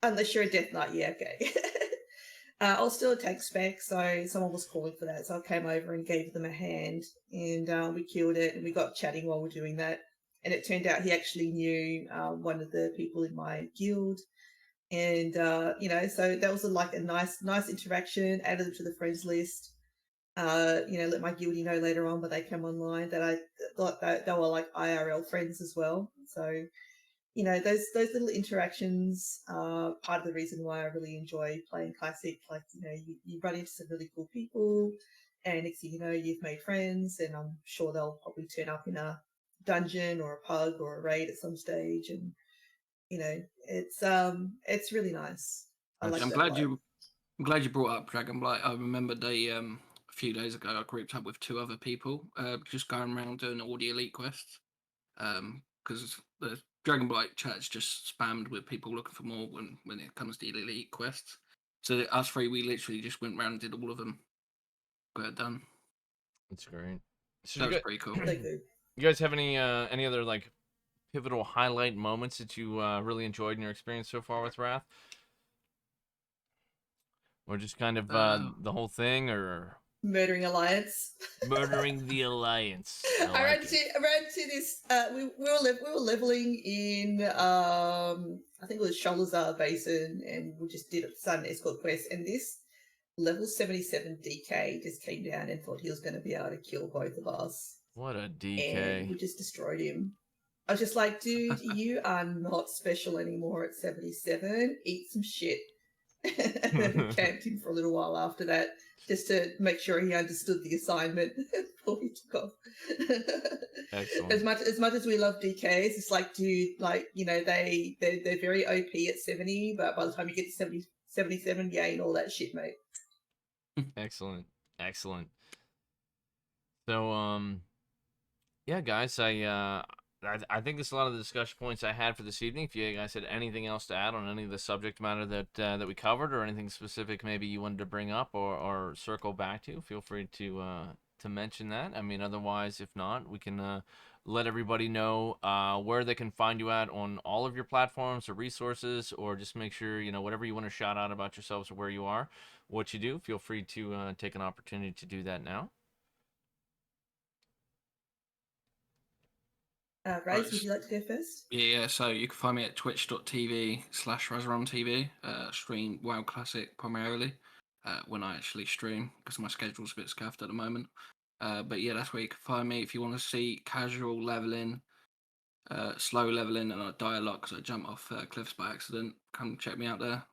unless you're a Death Knight, yeah, okay. I was still a tank spec, so someone was calling for that, so I came over and gave them a hand, and we killed it, and we got chatting while we were doing that, and it turned out he actually knew one of the people in my guild, and so that was a nice interaction. Added them to the friends list. Let my guildie know later on when they come online that I thought that they were like IRL friends as well. So, those little interactions are part of the reason why I really enjoy playing Classic. Like, you run into some really cool people, and next thing you know, you've made friends, and I'm sure they'll probably turn up in a dungeon or a pug or a raid at some stage, and it's really nice. I like I'm that glad vibe. I'm glad you brought up Dragonblight. I remember a few days ago I grouped up with 2 other people, just going around doing all the elite quests. Because the Dragonblight chat's just spammed with people looking for more when it comes to the elite quests. So us 3, we literally just went around and did all of them. Got it done. That's great. So That was pretty cool. You guys have any other like pivotal highlight moments that you really enjoyed in your experience so far with Wrath? Or just kind of the whole thing, or Murdering Alliance. Murdering the Alliance? I ran to this. We were leveling in I think it was Sholazar Basin, and we just did a Sun Escort quest. And this level 77 DK just came down and thought he was going to be able to kill both of us. What a DK! And we just destroyed him. I was just like, dude, you are not special anymore at 77. Eat some shit. And then we camped him for a little while after that, just to make sure he understood the assignment before he took off. Excellent. As much as we love DKs, it's like, dude, like, they're very OP at 70, but by the time you get to 77, you ain't all that shit, mate. Excellent. So yeah, guys, I think this is a lot of the discussion points I had for this evening. If you guys had anything else to add on any of the subject matter that we covered, or anything specific maybe you wanted to bring up or circle back to, feel free to mention that. I mean, otherwise, if not, we can let everybody know where they can find you at on all of your platforms or resources, or just make sure, whatever you want to shout out about yourselves or where you are, what you do. Feel free to take an opportunity to do that now. Raz, would you like to go first? Yeah, so you can find me at twitch.tv/RazRonTV. Stream WoW Classic primarily when I actually stream, because my schedule's a bit scuffed at the moment. But yeah, that's where you can find me if you want to see casual leveling, slow leveling, and I die a lot because I jump off cliffs by accident. Come check me out there.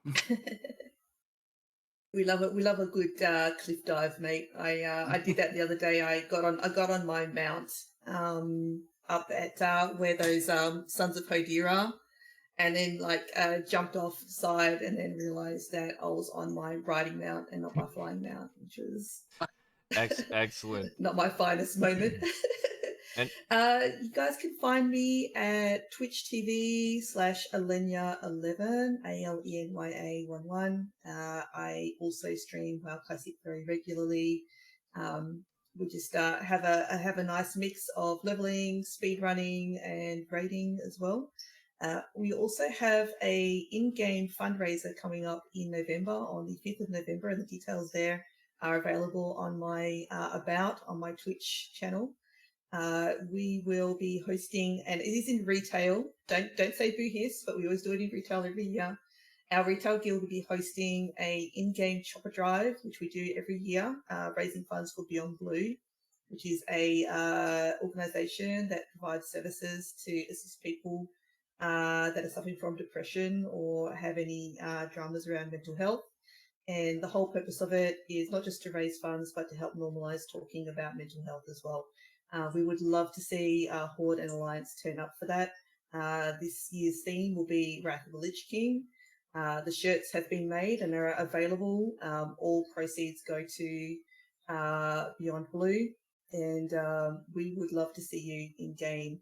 We love it. We love a good cliff dive, mate. I did that the other day. I got on my mount up at where those Sons of Hodir are, and then jumped off the side, and then realized that I was on my riding mount and not my flying mount, which was excellent. Not my finest moment. And you guys can find me at Twitch TV/Alenya11, ALENYA11. I also stream WoW Classic very regularly. We just have a nice mix of leveling, speed running, and raiding as well. We also have a in-game fundraiser coming up in November, on the 5th of November, and the details there are available on my on my Twitch channel. We will be hosting, and it is in retail. Don't say boo hiss, but we always do it in retail every year. Our retail guild will be hosting a in-game chopper drive, which we do every year, raising funds for Beyond Blue, which is a organisation that provides services to assist people that are suffering from depression or have any dramas around mental health. And the whole purpose of it is not just to raise funds, but to help normalise talking about mental health as well. We would love to see Horde and Alliance turn up for that. This year's theme will be Wrath of the Lich King. The shirts have been made and are available. All proceeds go to Beyond Blue, and we would love to see you in game.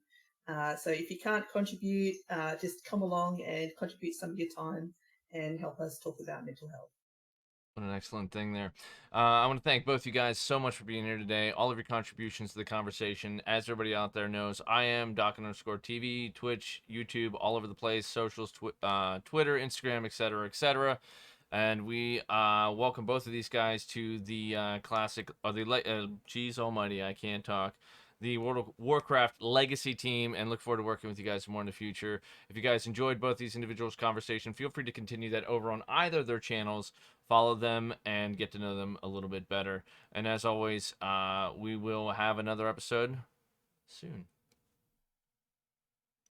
So if you can't contribute, just come along and contribute some of your time and help us talk about mental health. What an excellent thing there. I want to thank both you guys so much for being here today. All of your contributions to the conversation. As everybody out there knows, I am Docken_TV, Twitch, YouTube, all over the place, socials, Twitter, Instagram, etc., etc. And we welcome both of these guys to the classic, or the, geez almighty, I can't talk. The World of Warcraft Legacy team, and look forward to working with you guys more in the future. If you guys enjoyed both these individuals' conversation, feel free to continue that over on either of their channels. Follow them and get to know them a little bit better. And as always, we will have another episode soon.